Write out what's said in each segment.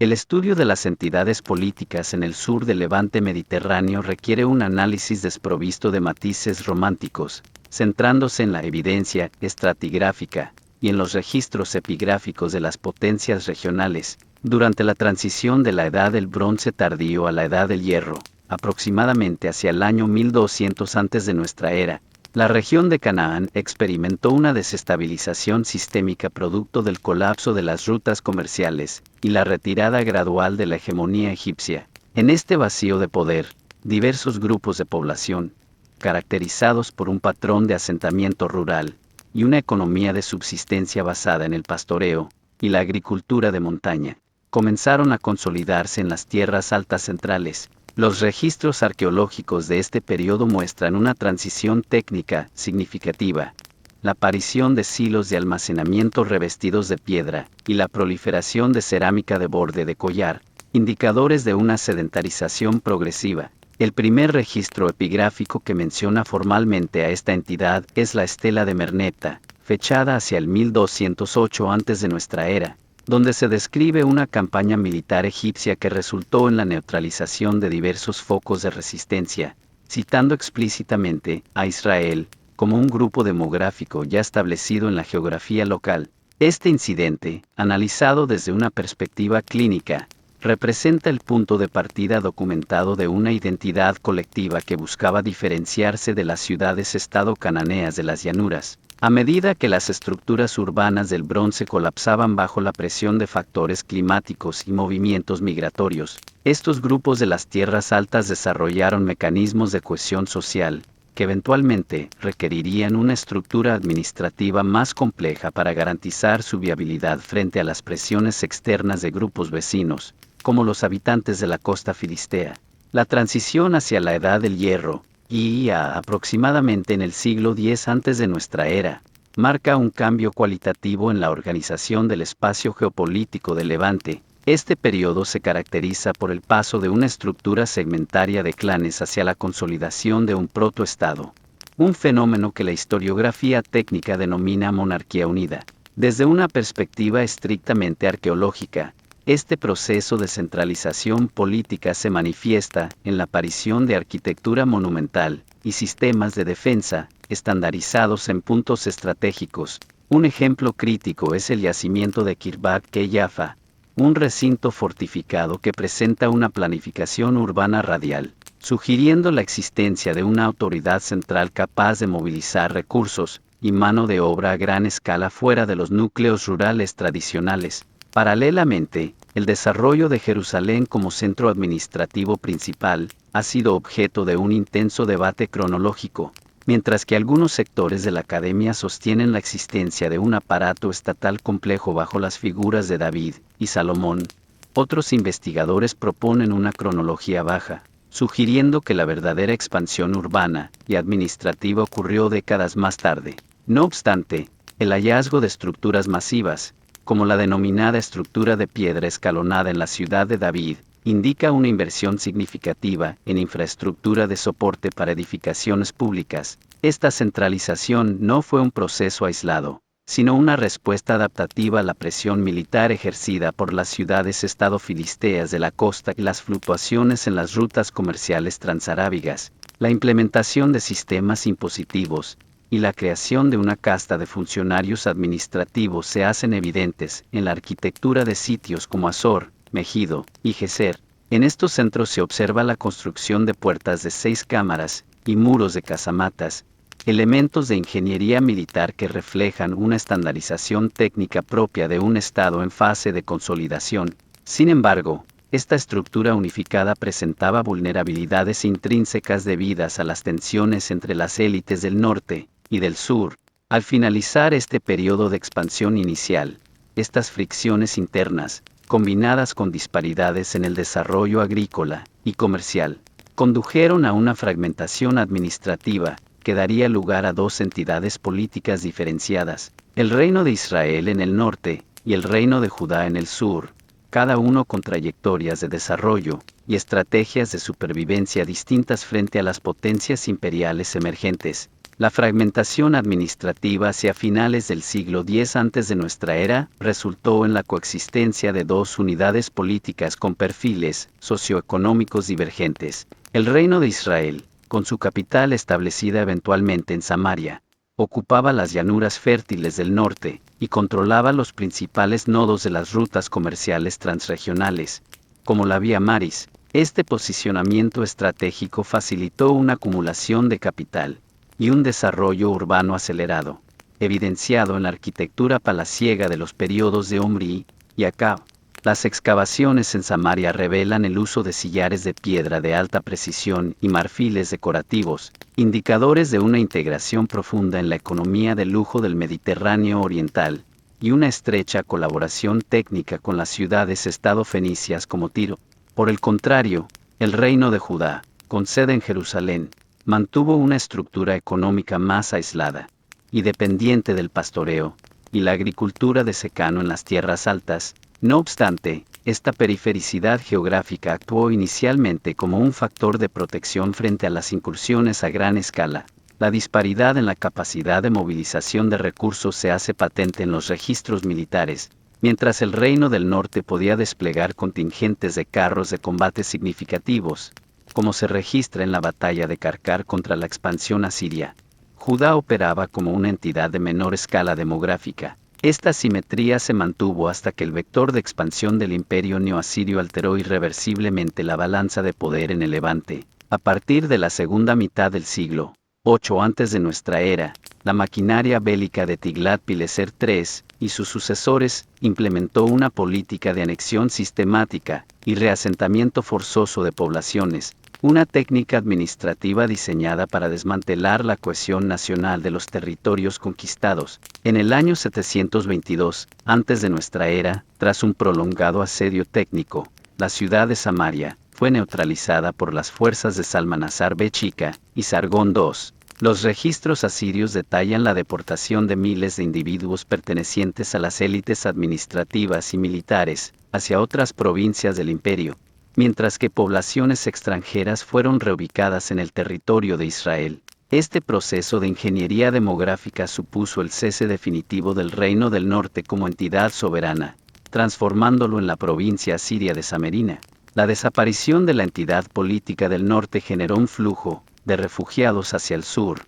El estudio de las entidades políticas en el sur del Levante mediterráneo requiere un análisis desprovisto de matices románticos, centrándose en la evidencia estratigráfica y en los registros epigráficos de las potencias regionales, durante la transición de la Edad del Bronce tardío a la Edad del Hierro, aproximadamente hacia el año 1200 antes de nuestra era. La región de Canaán experimentó una desestabilización sistémica producto del colapso de las rutas comerciales y la retirada gradual de la hegemonía egipcia. En este vacío de poder, diversos grupos de población, caracterizados por un patrón de asentamiento rural y una economía de subsistencia basada en el pastoreo y la agricultura de montaña, comenzaron a consolidarse en las tierras altas centrales. Los registros arqueológicos de este periodo muestran una transición técnica significativa, la aparición de silos de almacenamiento revestidos de piedra y la proliferación de cerámica de borde de collar, indicadores de una sedentarización progresiva. El primer registro epigráfico que menciona formalmente a esta entidad es la estela de Merneptah, fechada hacia el 1208 antes de nuestra era, donde se describe una campaña militar egipcia que resultó en la neutralización de diversos focos de resistencia, citando explícitamente a Israel como un grupo demográfico ya establecido en la geografía local. Este incidente, analizado desde una perspectiva clínica, representa el punto de partida documentado de una identidad colectiva que buscaba diferenciarse de las ciudades-estado cananeas de las llanuras. A medida que las estructuras urbanas del Bronce colapsaban bajo la presión de factores climáticos y movimientos migratorios, estos grupos de las tierras altas desarrollaron mecanismos de cohesión social, que eventualmente requerirían una estructura administrativa más compleja para garantizar su viabilidad frente a las presiones externas de grupos vecinos, como los habitantes de la costa filistea. La transición hacia la Edad del Hierro, y aproximadamente en el siglo X antes de nuestra era, marca un cambio cualitativo en la organización del espacio geopolítico del Levante. Este periodo se caracteriza por el paso de una estructura segmentaria de clanes hacia la consolidación de un protoestado, un fenómeno que la historiografía técnica denomina monarquía unida. Desde una perspectiva estrictamente arqueológica, este proceso de centralización política se manifiesta en la aparición de arquitectura monumental y sistemas de defensa estandarizados en puntos estratégicos. Un ejemplo crítico es el yacimiento de Kirbat Jaffa, un recinto fortificado que presenta una planificación urbana radial, sugiriendo la existencia de una autoridad central capaz de movilizar recursos y mano de obra a gran escala fuera de los núcleos rurales tradicionales. Paralelamente, el desarrollo de Jerusalén como centro administrativo principal ha sido objeto de un intenso debate cronológico, mientras que algunos sectores de la academia sostienen la existencia de un aparato estatal complejo bajo las figuras de David y Salomón. Otros investigadores proponen una cronología baja, sugiriendo que la verdadera expansión urbana y administrativa ocurrió décadas más tarde. No obstante, el hallazgo de estructuras masivas, como la denominada estructura de piedra escalonada en la ciudad de David, indica una inversión significativa en infraestructura de soporte para edificaciones públicas. Esta centralización no fue un proceso aislado, sino una respuesta adaptativa a la presión militar ejercida por las ciudades-estado filisteas de la costa y las fluctuaciones en las rutas comerciales transarábigas, la implementación de sistemas impositivos y la creación de una casta de funcionarios administrativos se hacen evidentes en la arquitectura de sitios como Azor, Megido y Geser. En estos centros se observa la construcción de puertas de 6 cámaras y muros de casamatas, elementos de ingeniería militar que reflejan una estandarización técnica propia de un estado en fase de consolidación. Sin embargo, esta estructura unificada presentaba vulnerabilidades intrínsecas debidas a las tensiones entre las élites del norte y del sur. Al finalizar este periodo de expansión inicial, estas fricciones internas, combinadas con disparidades en el desarrollo agrícola y comercial, condujeron a una fragmentación administrativa que daría lugar a 2 entidades políticas diferenciadas, el Reino de Israel en el norte y el Reino de Judá en el sur, cada uno con trayectorias de desarrollo y estrategias de supervivencia distintas frente a las potencias imperiales emergentes. La fragmentación administrativa hacia finales del siglo X antes de nuestra era resultó en la coexistencia de dos unidades políticas con perfiles socioeconómicos divergentes. El Reino de Israel, con su capital establecida eventualmente en Samaria, ocupaba las llanuras fértiles del norte y controlaba los principales nodos de las rutas comerciales transregionales, como la Vía Maris. Este posicionamiento estratégico facilitó una acumulación de capital y un desarrollo urbano acelerado, evidenciado en la arquitectura palaciega de los periodos de Omri y Acab. Las excavaciones en Samaria revelan el uso de sillares de piedra de alta precisión y marfiles decorativos, indicadores de una integración profunda en la economía de lujo del Mediterráneo oriental, y una estrecha colaboración técnica con las ciudades-estado fenicias como Tiro. Por el contrario, el reino de Judá, con sede en Jerusalén, mantuvo una estructura económica más aislada y dependiente del pastoreo y la agricultura de secano en las tierras altas. No obstante, esta perifericidad geográfica actuó inicialmente como un factor de protección frente a las incursiones a gran escala. La disparidad en la capacidad de movilización de recursos se hace patente en los registros militares, mientras el Reino del Norte podía desplegar contingentes de carros de combate significativos, como se registra en la batalla de Karkar contra la expansión asiria. Judá operaba como una entidad de menor escala demográfica. Esta simetría se mantuvo hasta que el vector de expansión del imperio neoasirio alteró irreversiblemente la balanza de poder en el Levante. A partir de la segunda mitad del siglo VIII antes de nuestra era, la maquinaria bélica de Tiglat-Pileser III y sus sucesores implementó una política de anexión sistemática y reasentamiento forzoso de poblaciones, una técnica administrativa diseñada para desmantelar la cohesión nacional de los territorios conquistados. En el año 722, antes de nuestra era, tras un prolongado asedio técnico, la ciudad de Samaria fue neutralizada por las fuerzas de Salmanasar Bechica y Sargón II. Los registros asirios detallan la deportación de miles de individuos pertenecientes a las élites administrativas y militares hacia otras provincias del imperio, mientras que poblaciones extranjeras fueron reubicadas en el territorio de Israel. Este proceso de ingeniería demográfica supuso el cese definitivo del Reino del Norte como entidad soberana, transformándolo en la provincia asiria de Samerina. La desaparición de la entidad política del norte generó un flujo de refugiados hacia el sur,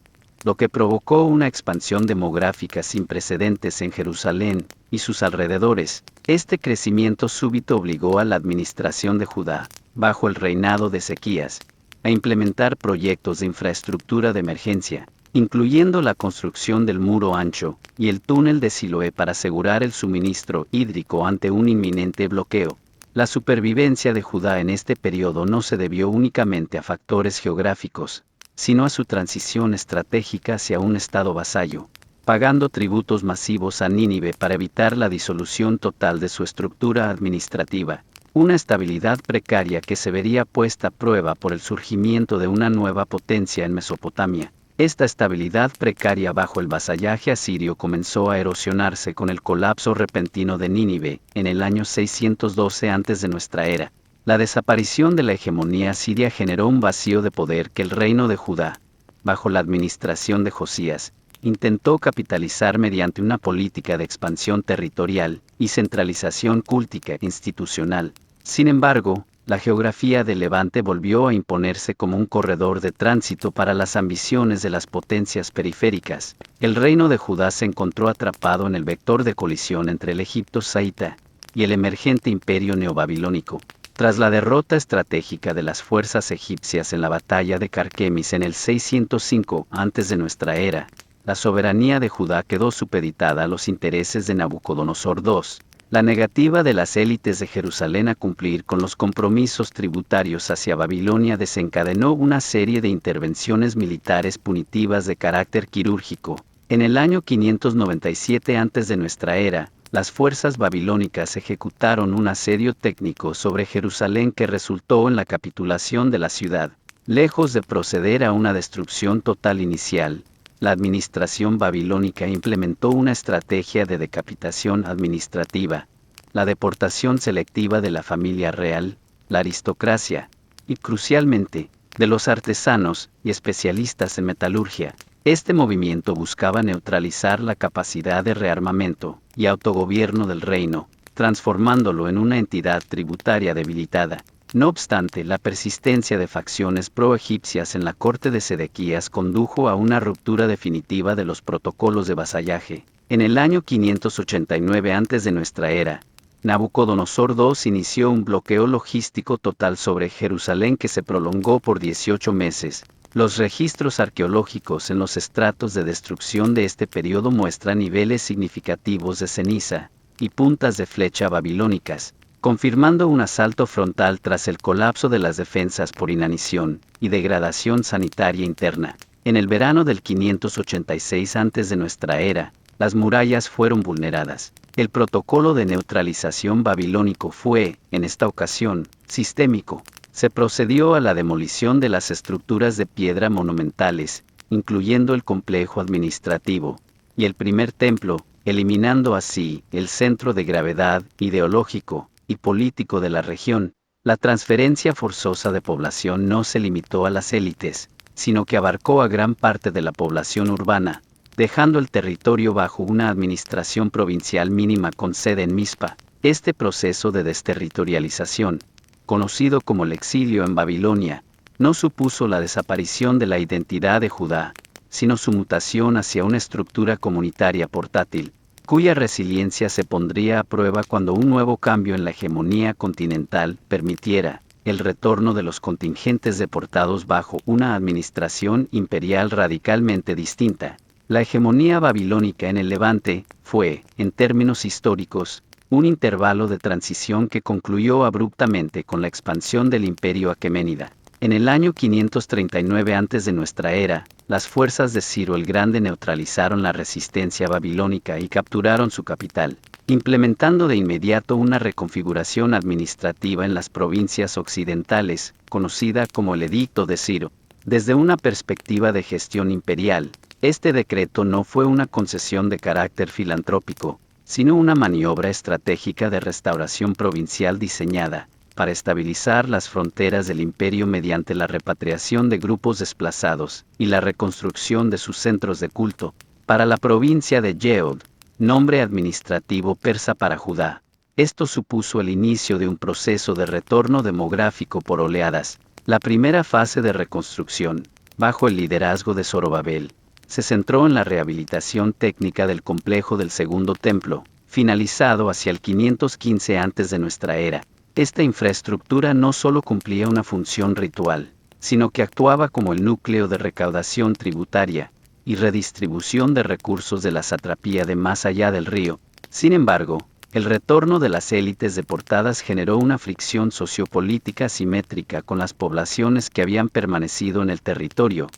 lo que provocó una expansión demográfica sin precedentes en Jerusalén y sus alrededores. Este crecimiento súbito obligó a la administración de Judá, bajo el reinado de Ezequías, a implementar proyectos de infraestructura de emergencia, incluyendo la construcción del muro ancho y el túnel de Siloé para asegurar el suministro hídrico ante un inminente bloqueo. La supervivencia de Judá en este periodo no se debió únicamente a factores geográficos, sino a su transición estratégica hacia un estado vasallo, pagando tributos masivos a Nínive para evitar la disolución total de su estructura administrativa, una estabilidad precaria que se vería puesta a prueba por el surgimiento de una nueva potencia en Mesopotamia. Esta estabilidad precaria bajo el vasallaje asirio comenzó a erosionarse con el colapso repentino de Nínive, en el año 612 antes de nuestra era. La desaparición de la hegemonía asiria generó un vacío de poder que el reino de Judá, bajo la administración de Josías, intentó capitalizar mediante una política de expansión territorial y centralización cultica e institucional. Sin embargo, la geografía del Levante volvió a imponerse como un corredor de tránsito para las ambiciones de las potencias periféricas. El reino de Judá se encontró atrapado en el vector de colisión entre el Egipto saíta y el emergente imperio neobabilónico. Tras la derrota estratégica de las fuerzas egipcias en la batalla de Carquemis en el 605 antes de nuestra era, la soberanía de Judá quedó supeditada a los intereses de Nabucodonosor II. La negativa de las élites de Jerusalén a cumplir con los compromisos tributarios hacia Babilonia desencadenó una serie de intervenciones militares punitivas de carácter quirúrgico. En el año 597 antes de nuestra era, las fuerzas babilónicas ejecutaron un asedio técnico sobre Jerusalén que resultó en la capitulación de la ciudad. Lejos de proceder a una destrucción total inicial, la administración babilónica implementó una estrategia de decapitación administrativa, la deportación selectiva de la familia real, la aristocracia, y crucialmente, de los artesanos y especialistas en metalurgia. Este movimiento buscaba neutralizar la capacidad de rearmamento y autogobierno del reino, transformándolo en una entidad tributaria debilitada. No obstante, la persistencia de facciones pro-egipcias en la corte de Sedequías condujo a una ruptura definitiva de los protocolos de vasallaje. En el año 589 antes de nuestra era, Nabucodonosor II inició un bloqueo logístico total sobre Jerusalén que se prolongó por 18 meses. Los registros arqueológicos en los estratos de destrucción de este periodo muestran niveles significativos de ceniza y puntas de flecha babilónicas, confirmando un asalto frontal tras el colapso de las defensas por inanición y degradación sanitaria interna. En el verano del 586 antes de nuestra era, las murallas fueron vulneradas. El protocolo de neutralización babilónico fue, en esta ocasión, sistémico. Se procedió a la demolición de las estructuras de piedra monumentales, incluyendo el complejo administrativo y el primer templo, eliminando así el centro de gravedad ideológico y político de la región. La transferencia forzosa de población no se limitó a las élites, sino que abarcó a gran parte de la población urbana, dejando el territorio bajo una administración provincial mínima con sede en Mizpa. Este proceso de desterritorialización, conocido como el exilio en Babilonia, no supuso la desaparición de la identidad de Judá, sino su mutación hacia una estructura comunitaria portátil, cuya resiliencia se pondría a prueba cuando un nuevo cambio en la hegemonía continental permitiera el retorno de los contingentes deportados bajo una administración imperial radicalmente distinta. La hegemonía babilónica en el Levante fue, en términos históricos, un intervalo de transición que concluyó abruptamente con la expansión del imperio aqueménida. En el año 539 antes de nuestra era, las fuerzas de Ciro el Grande neutralizaron la resistencia babilónica y capturaron su capital, implementando de inmediato una reconfiguración administrativa en las provincias occidentales, conocida como el Edicto de Ciro. Desde una perspectiva de gestión imperial, este decreto no fue una concesión de carácter filantrópico, sino una maniobra estratégica de restauración provincial diseñada para estabilizar las fronteras del imperio mediante la repatriación de grupos desplazados y la reconstrucción de sus centros de culto. Para la provincia de Yeod, nombre administrativo persa para Judá, esto supuso el inicio de un proceso de retorno demográfico por oleadas. La primera fase de reconstrucción, bajo el liderazgo de Zorobabel, se centró en la rehabilitación técnica del complejo del Segundo Templo, finalizado hacia el 515 antes de nuestra era. Esta infraestructura no solo cumplía una función ritual, sino que actuaba como el núcleo de recaudación tributaria y redistribución de recursos de la satrapía de más allá del río. Sin embargo, el retorno de las élites deportadas generó una fricción sociopolítica asimétrica con las poblaciones que habían permanecido en el territorio,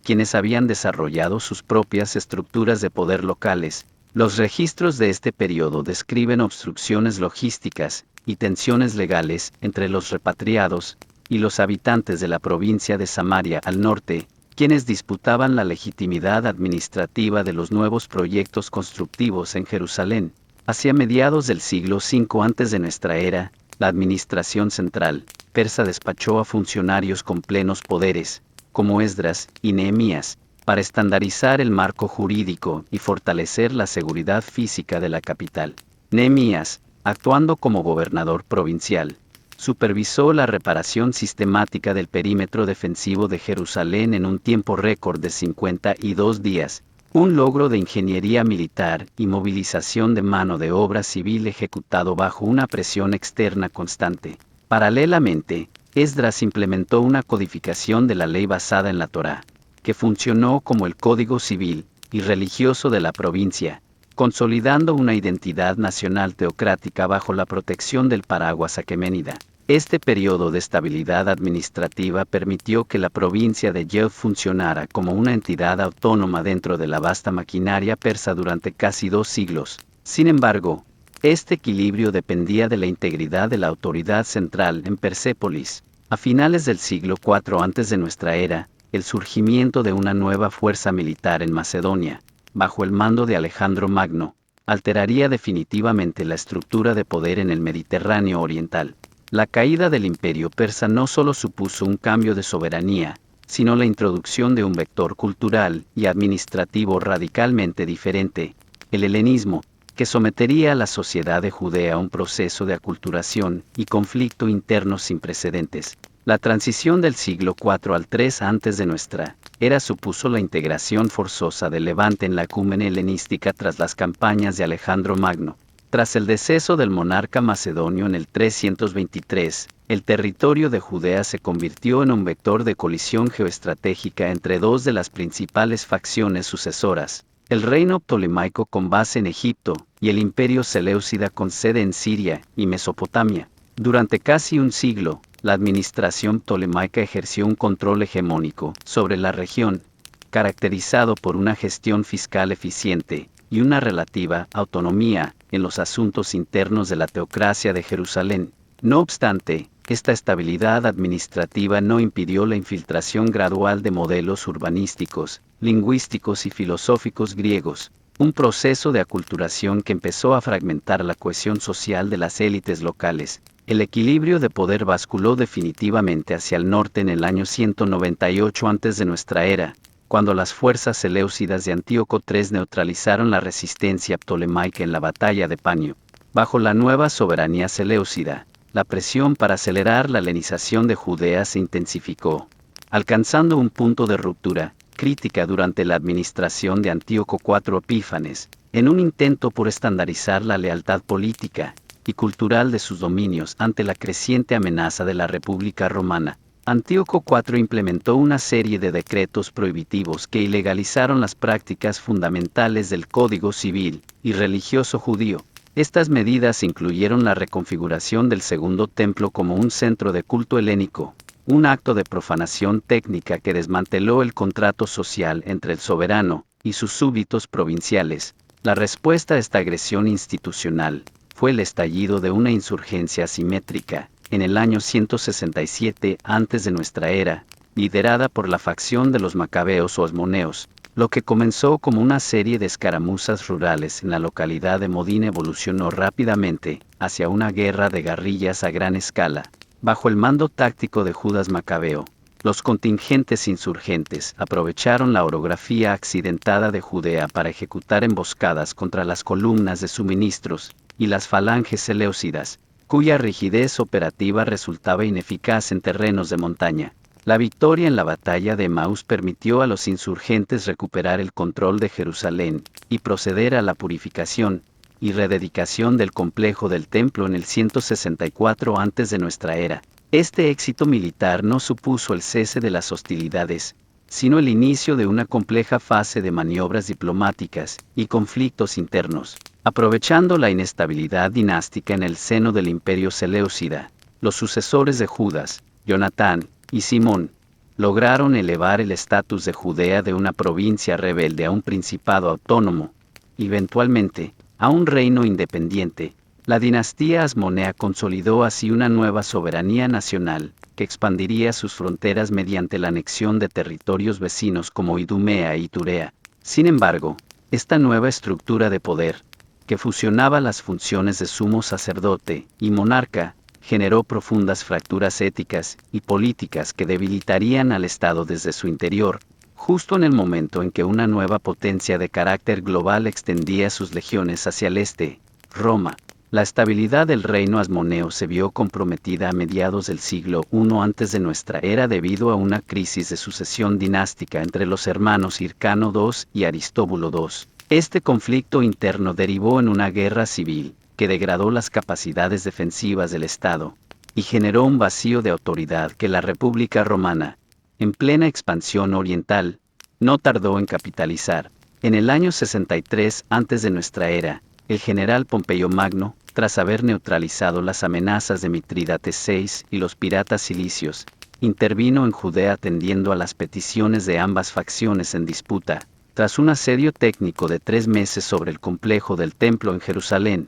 quienes habían desarrollado sus propias estructuras de poder locales. Los registros de este periodo describen obstrucciones logísticas y tensiones legales entre los repatriados y los habitantes de la provincia de Samaria al norte, quienes disputaban la legitimidad administrativa de los nuevos proyectos constructivos en Jerusalén. Hacia mediados del siglo V antes de nuestra era, la administración central persa despachó a funcionarios con plenos poderes, como Esdras y Nehemías, para estandarizar el marco jurídico y fortalecer la seguridad física de la capital. Nehemías, actuando como gobernador provincial, supervisó la reparación sistemática del perímetro defensivo de Jerusalén en un tiempo récord de 52 días, un logro de ingeniería militar y movilización de mano de obra civil ejecutado bajo una presión externa constante. Paralelamente, Esdras implementó una codificación de la ley basada en la Torá, que funcionó como el código civil y religioso de la provincia, consolidando una identidad nacional teocrática bajo la protección del paraguas aqueménida. Este periodo de estabilidad administrativa permitió que la provincia de Yeod funcionara como una entidad autónoma dentro de la vasta maquinaria persa durante casi 2 siglos. Sin embargo, este equilibrio dependía de la integridad de la autoridad central en Persépolis. A finales del siglo IV antes de nuestra era, el surgimiento de una nueva fuerza militar en Macedonia, bajo el mando de Alejandro Magno, alteraría definitivamente la estructura de poder en el Mediterráneo oriental. La caída del imperio persa no solo supuso un cambio de soberanía sino la introducción de un vector cultural y administrativo radicalmente diferente, el helenismo, que sometería a la sociedad de Judea a un proceso de aculturación y conflicto interno sin precedentes. La transición del siglo IV al III antes de nuestra era supuso la integración forzosa del Levante en la ecúmene helenística tras las campañas de Alejandro Magno. Tras el deceso del monarca macedonio en el 323, el territorio de Judea se convirtió en un vector de colisión geoestratégica entre dos de las principales facciones sucesoras, el reino ptolemaico con base en Egipto y el imperio seleucida con sede en Siria y Mesopotamia. Durante casi un siglo, la administración ptolemaica ejerció un control hegemónico sobre la región, caracterizado por una gestión fiscal eficiente y una relativa autonomía en los asuntos internos de la teocracia de Jerusalén. No obstante, esta estabilidad administrativa no impidió la infiltración gradual de modelos urbanísticos, lingüísticos y filosóficos griegos, un proceso de aculturación que empezó a fragmentar la cohesión social de las élites locales. El equilibrio de poder basculó definitivamente hacia el norte en el año 198 antes de nuestra era, cuando las fuerzas seleucidas de Antíoco III neutralizaron la resistencia ptolemaica en la batalla de Panio. Bajo la nueva soberanía seleucida, la presión para acelerar la helenización de Judea se intensificó, alcanzando un punto de ruptura crítica durante la administración de Antíoco IV Epífanes, en un intento por estandarizar la lealtad política y cultural de sus dominios ante la creciente amenaza de la República Romana. Antíoco IV implementó una serie de decretos prohibitivos que ilegalizaron las prácticas fundamentales del Código Civil y religioso judío. Estas medidas incluyeron la reconfiguración del Segundo Templo como un centro de culto helénico, un acto de profanación técnica que desmanteló el contrato social entre el soberano y sus súbditos provinciales. La respuesta a esta agresión institucional fue el estallido de una insurgencia asimétrica en el año 167 antes de nuestra era, liderada por la facción de los macabeos o asmoneos. Lo que comenzó como una serie de escaramuzas rurales en la localidad de Modín evolucionó rápidamente hacia una guerra de guerrillas a gran escala. Bajo el mando táctico de Judas Macabeo, los contingentes insurgentes aprovecharon la orografía accidentada de Judea para ejecutar emboscadas contra las columnas de suministros y las falanges seleucidas, cuya rigidez operativa resultaba ineficaz en terrenos de montaña. La victoria en la batalla de Emaús permitió a los insurgentes recuperar el control de Jerusalén y proceder a la purificación y rededicación del complejo del templo en el 164 antes de nuestra era. Este éxito militar no supuso el cese de las hostilidades, sino el inicio de una compleja fase de maniobras diplomáticas y conflictos internos. Aprovechando la inestabilidad dinástica en el seno del imperio seleucida, los sucesores de Judas, Jonatán y Simón, lograron elevar el estatus de Judea de una provincia rebelde a un principado autónomo, eventualmente, a un reino independiente. La dinastía asmonea consolidó así una nueva soberanía nacional, que expandiría sus fronteras mediante la anexión de territorios vecinos como Idumea y Turea. Sin embargo, esta nueva estructura de poder, que fusionaba las funciones de sumo sacerdote y monarca, generó profundas fracturas éticas y políticas que debilitarían al Estado desde su interior, justo en el momento en que una nueva potencia de carácter global extendía sus legiones hacia el este, Roma. La estabilidad del reino asmoneo se vio comprometida a mediados del siglo I antes de nuestra era debido a una crisis de sucesión dinástica entre los hermanos Hircano II y Aristóbulo II. Este conflicto interno derivó en una guerra civil, que degradó las capacidades defensivas del Estado, y generó un vacío de autoridad que la República Romana, en plena expansión oriental, no tardó en capitalizar. En el año 63 antes de nuestra era, el general Pompeyo Magno, tras haber neutralizado las amenazas de Mitrídates VI y los piratas cilicios, intervino en Judea atendiendo a las peticiones de ambas facciones en disputa. Tras un asedio técnico de 3 meses sobre el complejo del templo en Jerusalén,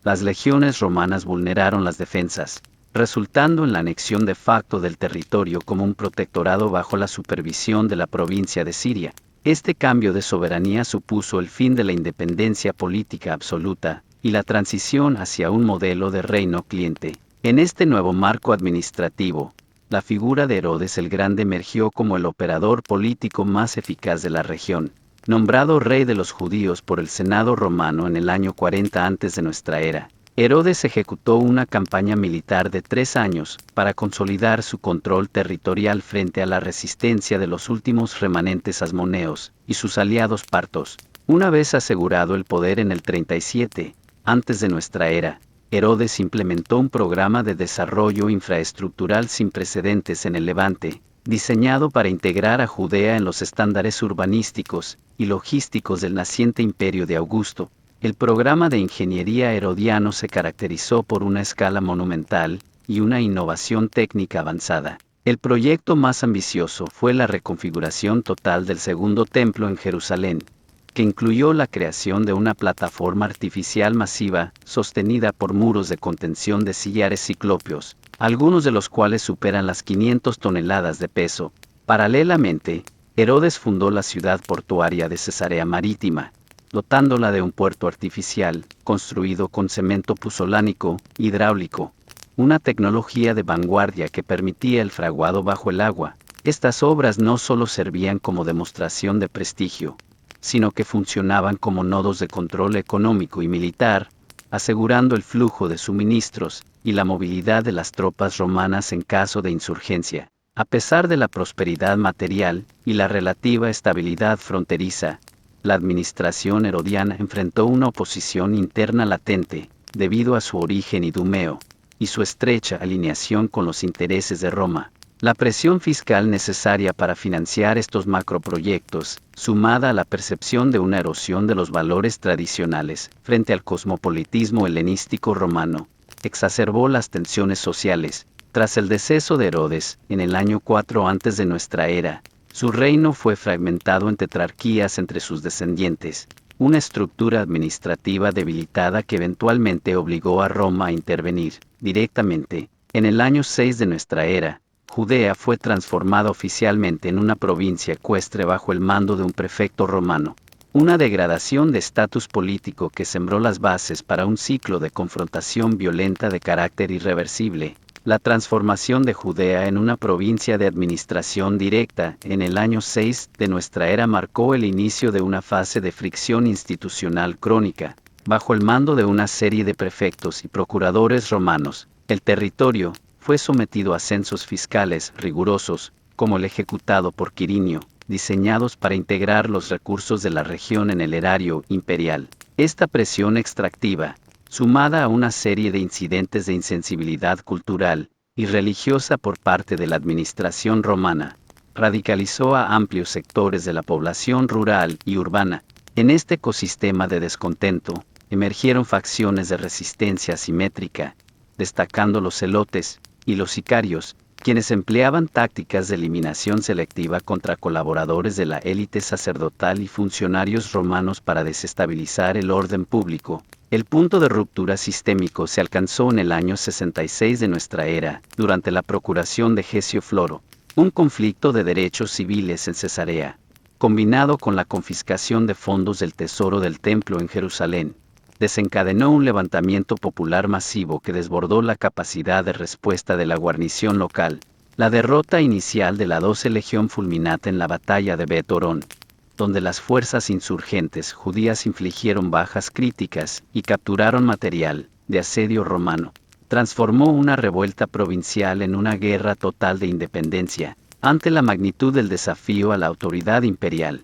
las legiones romanas vulneraron las defensas, resultando en la anexión de facto del territorio como un protectorado bajo la supervisión de la provincia de Siria. Este cambio de soberanía supuso el fin de la independencia política absoluta y la transición hacia un modelo de reino cliente. En este nuevo marco administrativo, la figura de Herodes el Grande emergió como el operador político más eficaz de la región. Nombrado rey de los judíos por el Senado romano en el año 40 antes de nuestra era, Herodes ejecutó una campaña militar de 3 años para consolidar su control territorial frente a la resistencia de los últimos remanentes asmoneos y sus aliados partos. Una vez asegurado el poder en el 37 antes de nuestra era, Herodes implementó un programa de desarrollo infraestructural sin precedentes en el Levante, diseñado para integrar a Judea en los estándares urbanísticos y logísticos del naciente imperio de Augusto. El programa de ingeniería herodiano se caracterizó por una escala monumental y una innovación técnica avanzada. El proyecto más ambicioso fue la reconfiguración total del segundo templo en Jerusalén, que incluyó la creación de una plataforma artificial masiva sostenida por muros de contención de sillares ciclópeos, algunos de los cuales superan las 500 toneladas de peso. Paralelamente, Herodes fundó la ciudad portuaria de Cesarea Marítima, dotándola de un puerto artificial, construido con cemento puzolánico, hidráulico, una tecnología de vanguardia que permitía el fraguado bajo el agua. Estas obras no solo servían como demostración de prestigio, sino que funcionaban como nodos de control económico y militar, asegurando el flujo de suministros y la movilidad de las tropas romanas en caso de insurgencia. A pesar de la prosperidad material y la relativa estabilidad fronteriza, la administración herodiana enfrentó una oposición interna latente, debido a su origen idumeo y su estrecha alineación con los intereses de Roma. La presión fiscal necesaria para financiar estos macroproyectos, sumada a la percepción de una erosión de los valores tradicionales frente al cosmopolitismo helenístico romano, exacerbó las tensiones sociales. Tras el deceso de Herodes, en el año 4 antes de nuestra era, su reino fue fragmentado en tetrarquías entre sus descendientes, una estructura administrativa debilitada que eventualmente obligó a Roma a intervenir directamente. En el año 6 de nuestra era, Judea fue transformada oficialmente en una provincia ecuestre bajo el mando de un prefecto romano, una degradación de estatus político que sembró las bases para un ciclo de confrontación violenta de carácter irreversible. La transformación de Judea en una provincia de administración directa en el año 6 de nuestra era marcó el inicio de una fase de fricción institucional crónica. Bajo el mando de una serie de prefectos y procuradores romanos, el territorio fue sometido a censos fiscales rigurosos, como el ejecutado por Quirinio, diseñados para integrar los recursos de la región en el erario imperial. Esta presión extractiva, sumada a una serie de incidentes de insensibilidad cultural y religiosa por parte de la administración romana, radicalizó a amplios sectores de la población rural y urbana. En este ecosistema de descontento, emergieron facciones de resistencia asimétrica, destacando los celotes y los sicarios, quienes empleaban tácticas de eliminación selectiva contra colaboradores de la élite sacerdotal y funcionarios romanos para desestabilizar el orden público. El punto de ruptura sistémico se alcanzó en el año 66 de nuestra era, durante la procuración de Gesio Floro, un conflicto de derechos civiles en Cesarea, combinado con la confiscación de fondos del tesoro del templo en Jerusalén, desencadenó un levantamiento popular masivo que desbordó la capacidad de respuesta de la guarnición local. La derrota inicial de la 12 Legión Fulminata en la batalla de Bet Horón, donde las fuerzas insurgentes judías infligieron bajas críticas y capturaron material de asedio romano, transformó una revuelta provincial en una guerra total de independencia. Ante la magnitud del desafío a la autoridad imperial,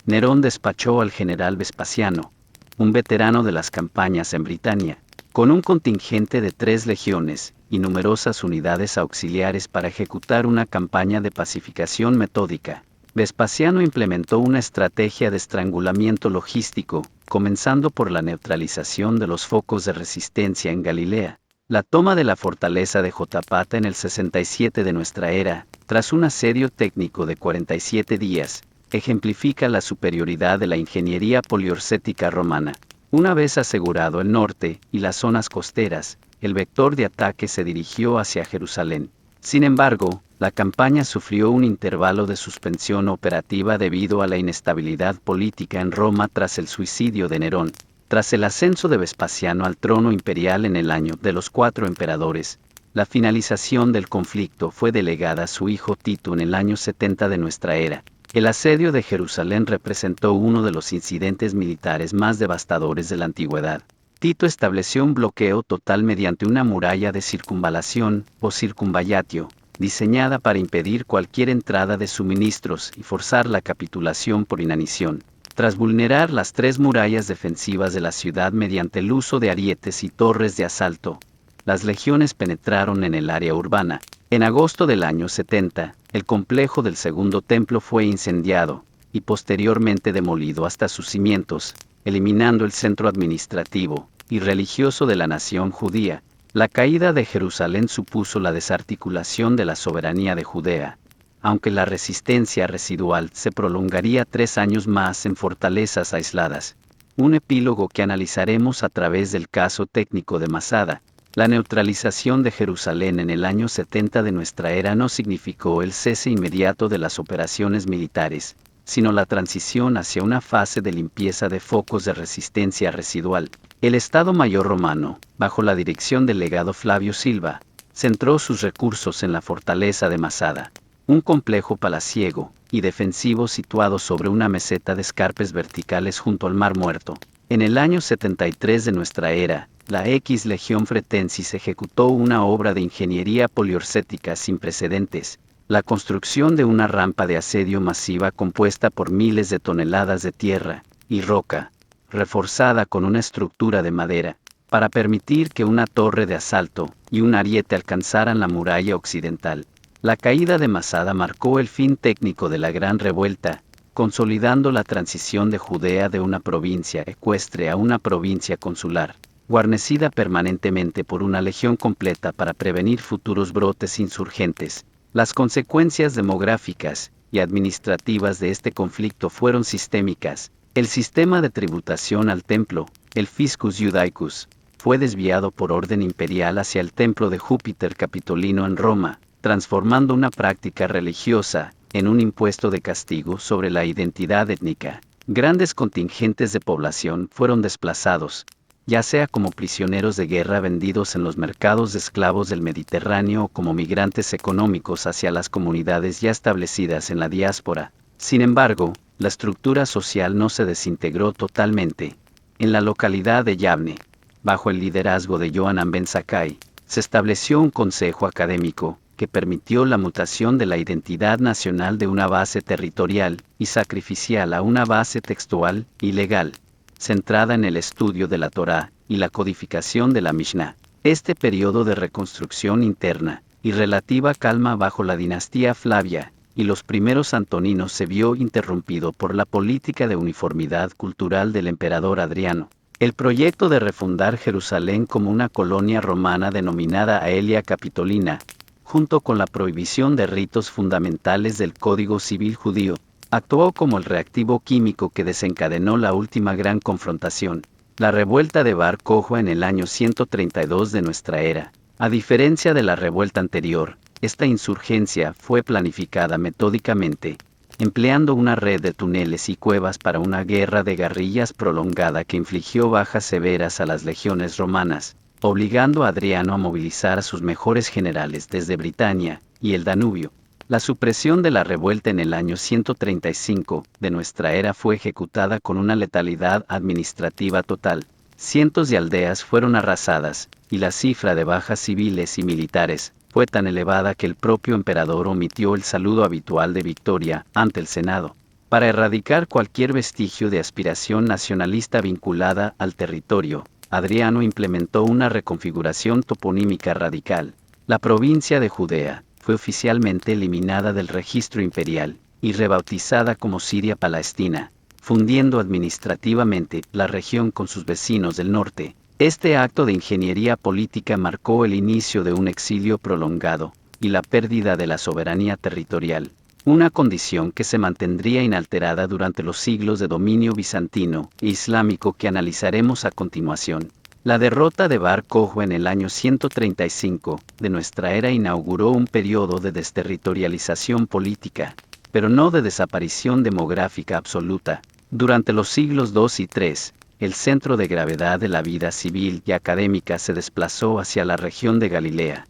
Nerón despachó al general Vespasiano, un veterano de las campañas en Britania, con un contingente de 3 legiones y numerosas unidades auxiliares para ejecutar una campaña de pacificación metódica. Vespasiano implementó una estrategia de estrangulamiento logístico, comenzando por la neutralización de los focos de resistencia en Galilea. La toma de la fortaleza de Jotapata en el 67 de nuestra era, tras un asedio técnico de 47 días, ejemplifica la superioridad de la ingeniería poliorcética romana. Una vez asegurado el norte y las zonas costeras, el vector de ataque se dirigió hacia Jerusalén. Sin embargo, la campaña sufrió un intervalo de suspensión operativa debido a la inestabilidad política en Roma tras el suicidio de Nerón. Tras el ascenso de Vespasiano al trono imperial en el año de los 4 emperadores, La finalización del conflicto fue delegada a su hijo Tito en el año 70 de nuestra era. El asedio de Jerusalén representó uno de los incidentes militares más devastadores de la antigüedad. Tito estableció un bloqueo total mediante una muralla de circunvalación, o circunvallatio, diseñada para impedir cualquier entrada de suministros y forzar la capitulación por inanición. Tras vulnerar las 3 murallas defensivas de la ciudad mediante el uso de arietes y torres de asalto, las legiones penetraron en el área urbana. En agosto del año 70, el complejo del segundo templo fue incendiado, y posteriormente demolido hasta sus cimientos, eliminando el centro administrativo y religioso de la nación judía. La caída de Jerusalén supuso la desarticulación de la soberanía de Judea, aunque la resistencia residual se prolongaría 3 años más en fortalezas aisladas. Un epílogo que analizaremos a través del caso técnico de Masada. La neutralización de Jerusalén en el año 70 de nuestra era no significó el cese inmediato de las operaciones militares, sino la transición hacia una fase de limpieza de focos de resistencia residual. El Estado Mayor romano, bajo la dirección del legado Flavio Silva, centró sus recursos en la fortaleza de Masada, un complejo palaciego y defensivo situado sobre una meseta de escarpes verticales junto al Mar Muerto. En el año 73 de nuestra era, la X Legión Fretensis ejecutó una obra de ingeniería poliorcética sin precedentes, la construcción de una rampa de asedio masiva compuesta por miles de toneladas de tierra y roca, reforzada con una estructura de madera, para permitir que una torre de asalto y un ariete alcanzaran la muralla occidental. La caída de Masada marcó el fin técnico de la Gran Revuelta, consolidando la transición de Judea de una provincia ecuestre a una provincia consular, guarnecida permanentemente por una legión completa para prevenir futuros brotes insurgentes. Las consecuencias demográficas y administrativas de este conflicto fueron sistémicas. El sistema de tributación al templo, el Fiscus Judaicus, fue desviado por orden imperial hacia el templo de Júpiter Capitolino en Roma, transformando una práctica religiosa en un impuesto de castigo sobre la identidad étnica. Grandes contingentes de población fueron desplazados, ya sea como prisioneros de guerra vendidos en los mercados de esclavos del Mediterráneo o como migrantes económicos hacia las comunidades ya establecidas en la diáspora. Sin embargo, la estructura social no se desintegró totalmente. En la localidad de Yavne, bajo el liderazgo de Yohanan ben Zakkai, se estableció un consejo académico que permitió la mutación de la identidad nacional de una base territorial y sacrificial a una base textual y legal, centrada en el estudio de la Torá y la codificación de la Mishnah. Este periodo de reconstrucción interna y relativa calma bajo la dinastía Flavia y los primeros antoninos se vio interrumpido por la política de uniformidad cultural del emperador Adriano. El proyecto de refundar Jerusalén como una colonia romana denominada Aelia Capitolina, junto con la prohibición de ritos fundamentales del Código Civil judío, actuó como el reactivo químico que desencadenó la última gran confrontación, la revuelta de Bar Kojba en el año 132 de nuestra era. A diferencia de la revuelta anterior, esta insurgencia fue planificada metódicamente, empleando una red de túneles y cuevas para una guerra de guerrillas prolongada que infligió bajas severas a las legiones romanas, obligando a Adriano a movilizar a sus mejores generales desde Britania y el Danubio. La supresión de la revuelta en el año 135 de nuestra era fue ejecutada con una letalidad administrativa total. Cientos de aldeas fueron arrasadas, y la cifra de bajas civiles y militares fue tan elevada que el propio emperador omitió el saludo habitual de victoria ante el Senado. Para erradicar cualquier vestigio de aspiración nacionalista vinculada al territorio, Adriano implementó una reconfiguración toponímica radical. La provincia de Judea fue oficialmente eliminada del registro imperial y rebautizada como Siria Palestina, fundiendo administrativamente la región con sus vecinos del norte. Este acto de ingeniería política marcó el inicio de un exilio prolongado y la pérdida de la soberanía territorial, una condición que se mantendría inalterada durante los siglos de dominio bizantino e islámico que analizaremos a continuación. La derrota de Bar Kojba en el año 135 de nuestra era inauguró un periodo de desterritorialización política, pero no de desaparición demográfica absoluta. Durante los siglos II y III, el centro de gravedad de la vida civil y académica se desplazó hacia la región de Galilea,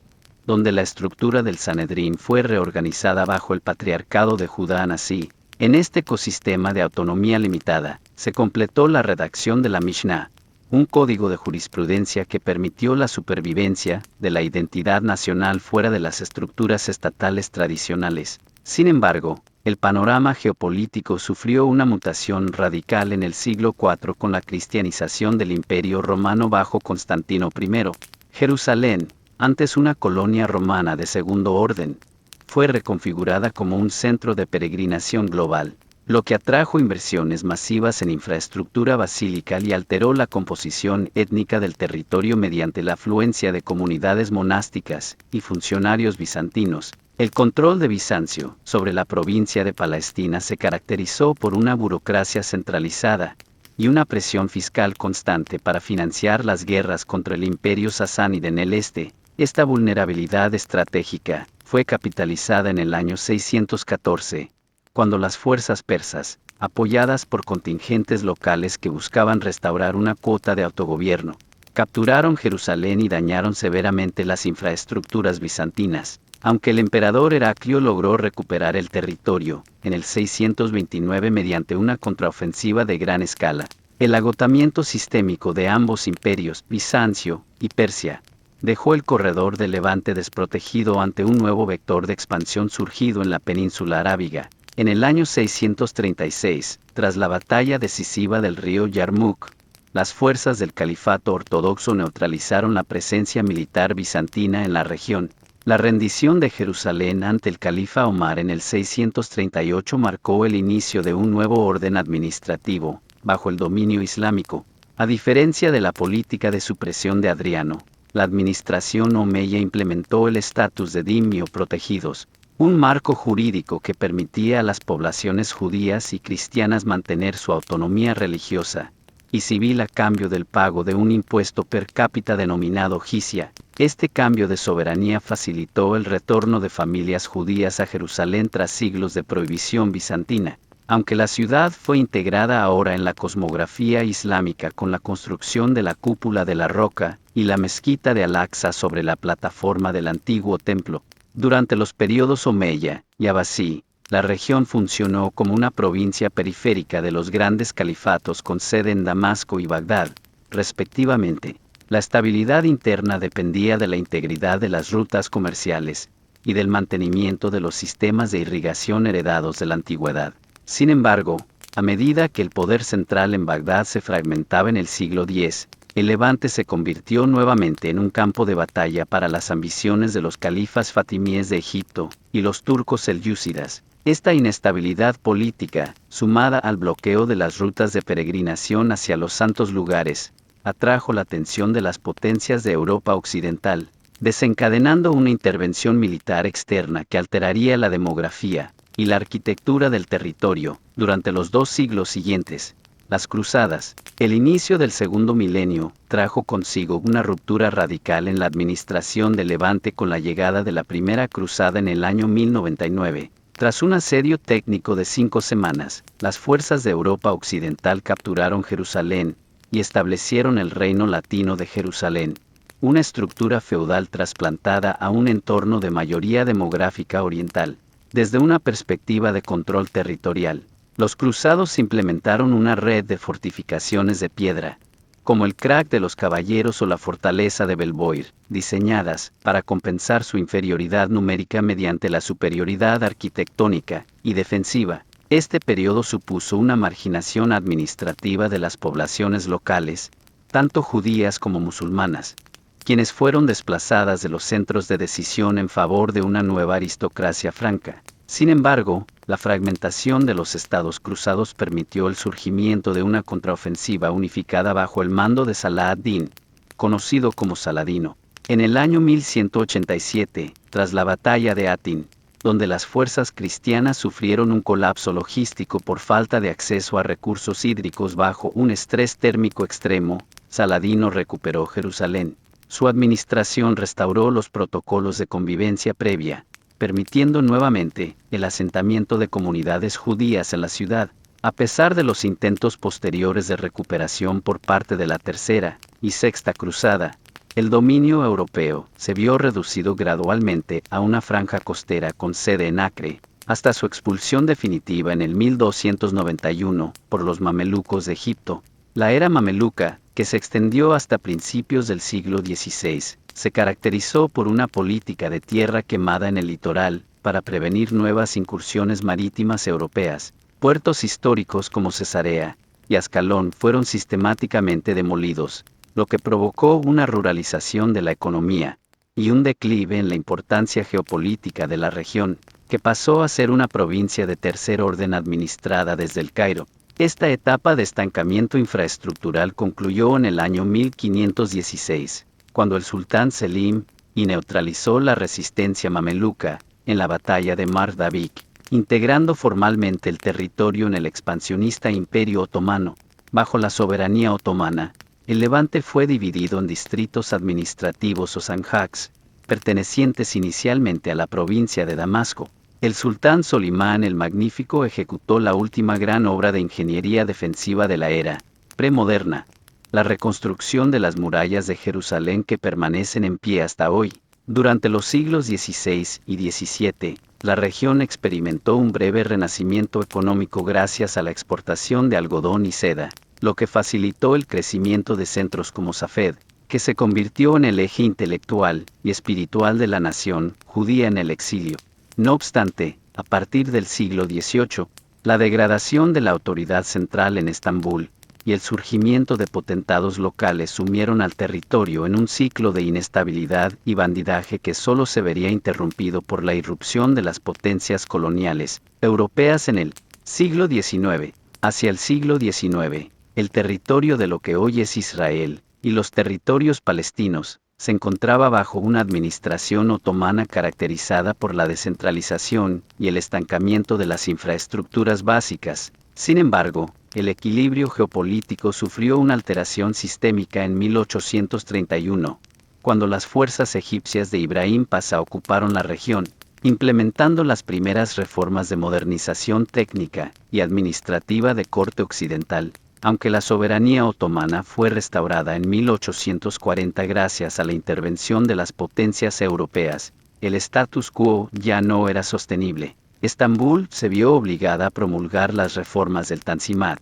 donde la estructura del Sanedrín fue reorganizada bajo el patriarcado de Judá. Así, en este ecosistema de autonomía limitada, se completó la redacción de la Mishnah, un código de jurisprudencia que permitió la supervivencia de la identidad nacional fuera de las estructuras estatales tradicionales. Sin embargo, el panorama geopolítico sufrió una mutación radical en el siglo IV con la cristianización del Imperio Romano bajo Constantino I. Jerusalén, antes una colonia romana de segundo orden, fue reconfigurada como un centro de peregrinación global, lo que atrajo inversiones masivas en infraestructura basilical y alteró la composición étnica del territorio mediante la afluencia de comunidades monásticas y funcionarios bizantinos. El control de Bizancio sobre la provincia de Palestina se caracterizó por una burocracia centralizada y una presión fiscal constante para financiar las guerras contra el imperio sasánida en el este. Esta vulnerabilidad estratégica fue capitalizada en el año 614, cuando las fuerzas persas, apoyadas por contingentes locales que buscaban restaurar una cuota de autogobierno, capturaron Jerusalén y dañaron severamente las infraestructuras bizantinas. Aunque el emperador Heraclio logró recuperar el territorio en el 629 mediante una contraofensiva de gran escala, el agotamiento sistémico de ambos imperios, Bizancio y Persia, dejó el corredor de Levante desprotegido ante un nuevo vector de expansión surgido en la península arábiga. En el año 636, tras la batalla decisiva del río Yarmouk, las fuerzas del califato ortodoxo neutralizaron la presencia militar bizantina en la región. La rendición de Jerusalén ante el califa Omar en el 638 marcó el inicio de un nuevo orden administrativo, bajo el dominio islámico. A diferencia de la política de supresión de Adriano, la administración omeya implementó el estatus de dhimmi o protegidos, un marco jurídico que permitía a las poblaciones judías y cristianas mantener su autonomía religiosa y civil a cambio del pago de un impuesto per cápita denominado jizya. Este cambio de soberanía facilitó el retorno de familias judías a Jerusalén tras siglos de prohibición bizantina. Aunque la ciudad fue integrada ahora en la cosmografía islámica con la construcción de la cúpula de la roca y la mezquita de Al-Aqsa sobre la plataforma del antiguo templo, durante los periodos Omeya y Abbasí, la región funcionó como una provincia periférica de los grandes califatos con sede en Damasco y Bagdad, respectivamente. La estabilidad interna dependía de la integridad de las rutas comerciales y del mantenimiento de los sistemas de irrigación heredados de la antigüedad. Sin embargo, a medida que el poder central en Bagdad se fragmentaba en el siglo X, el Levante se convirtió nuevamente en un campo de batalla para las ambiciones de los califas fatimíes de Egipto y los turcos selyúcidas. Esta inestabilidad política, sumada al bloqueo de las rutas de peregrinación hacia los santos lugares, atrajo la atención de las potencias de Europa Occidental, desencadenando una intervención militar externa que alteraría la demografía y la arquitectura del territorio. Durante los 2 siglos siguientes, las cruzadas, el inicio del segundo milenio, trajo consigo una ruptura radical en la administración de Levante con la llegada de la primera cruzada en el año 1099. Tras un asedio técnico de 5 semanas, las fuerzas de Europa Occidental capturaron Jerusalén y establecieron el Reino Latino de Jerusalén, una estructura feudal trasplantada a un entorno de mayoría demográfica oriental. Desde una perspectiva de control territorial, los cruzados implementaron una red de fortificaciones de piedra, como el Crac de los Caballeros o la Fortaleza de Belvoir, diseñadas para compensar su inferioridad numérica mediante la superioridad arquitectónica y defensiva. Este periodo supuso una marginación administrativa de las poblaciones locales, tanto judías como musulmanas, quienes fueron desplazadas de los centros de decisión en favor de una nueva aristocracia franca. Sin embargo, la fragmentación de los estados cruzados permitió el surgimiento de una contraofensiva unificada bajo el mando de Salah ad-Din, conocido como Saladino. En el año 1187, tras la batalla de Atin, donde las fuerzas cristianas sufrieron un colapso logístico por falta de acceso a recursos hídricos bajo un estrés térmico extremo, Saladino recuperó Jerusalén. Su administración restauró los protocolos de convivencia previa, permitiendo nuevamente el asentamiento de comunidades judías en la ciudad. A pesar de los intentos posteriores de recuperación por parte de la Tercera y Sexta Cruzada, El dominio europeo se vio reducido gradualmente a una franja costera con sede en Acre, hasta su expulsión definitiva en el 1291 por los mamelucos de Egipto. La era mameluca, que se extendió hasta principios del siglo XVI, se caracterizó por una política de tierra quemada en el litoral, para prevenir nuevas incursiones marítimas europeas. Puertos históricos como Cesarea y Ascalón fueron sistemáticamente demolidos, lo que provocó una ruralización de la economía y un declive en la importancia geopolítica de la región, que pasó a ser una provincia de tercer orden administrada desde el Cairo. Esta etapa de estancamiento infraestructural concluyó en el año 1516, cuando el sultán Selim neutralizó la resistencia mameluca en la batalla de Mardabik, integrando formalmente el territorio en el expansionista Imperio Otomano. Bajo la soberanía otomana, el Levante fue dividido en distritos administrativos o sanjaks, pertenecientes inicialmente a la provincia de Damasco. El sultán Solimán el Magnífico ejecutó la última gran obra de ingeniería defensiva de la era premoderna, la reconstrucción de las murallas de Jerusalén que permanecen en pie hasta hoy. Durante los siglos XVI y XVII, la región experimentó un breve renacimiento económico gracias a la exportación de algodón y seda, lo que facilitó el crecimiento de centros como Safed, que se convirtió en el eje intelectual y espiritual de la nación judía en el exilio. No obstante, a partir del siglo XVIII, la degradación de la autoridad central en Estambul y el surgimiento de potentados locales sumieron al territorio en un ciclo de inestabilidad y bandidaje que solo se vería interrumpido por la irrupción de las potencias coloniales europeas en el siglo XIX. Hacia el siglo XIX, el territorio de lo que hoy es Israel y los territorios palestinos se encontraba bajo una administración otomana caracterizada por la descentralización y el estancamiento de las infraestructuras básicas. Sin embargo, el equilibrio geopolítico sufrió una alteración sistémica en 1831, cuando las fuerzas egipcias de Ibrahim Pasha ocuparon la región, implementando las primeras reformas de modernización técnica y administrativa de corte occidental. Aunque la soberanía otomana fue restaurada en 1840 gracias a la intervención de las potencias europeas, el status quo ya no era sostenible. Estambul se vio obligada a promulgar las reformas del Tanzimat,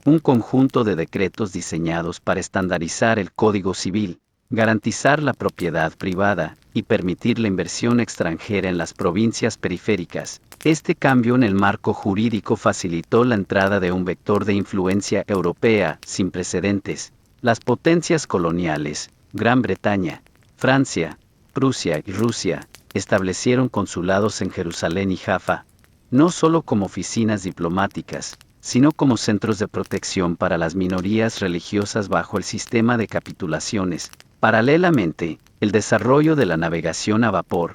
un conjunto de decretos diseñados para estandarizar el Código Civil, garantizar la propiedad privada y permitir la inversión extranjera en las provincias periféricas. Este cambio en el marco jurídico facilitó la entrada de un vector de influencia europea sin precedentes. Las potencias coloniales, Gran Bretaña, Francia, Prusia y Rusia, establecieron consulados en Jerusalén y Jaffa, no solo como oficinas diplomáticas, sino como centros de protección para las minorías religiosas bajo el sistema de capitulaciones. Paralelamente, el desarrollo de la navegación a vapor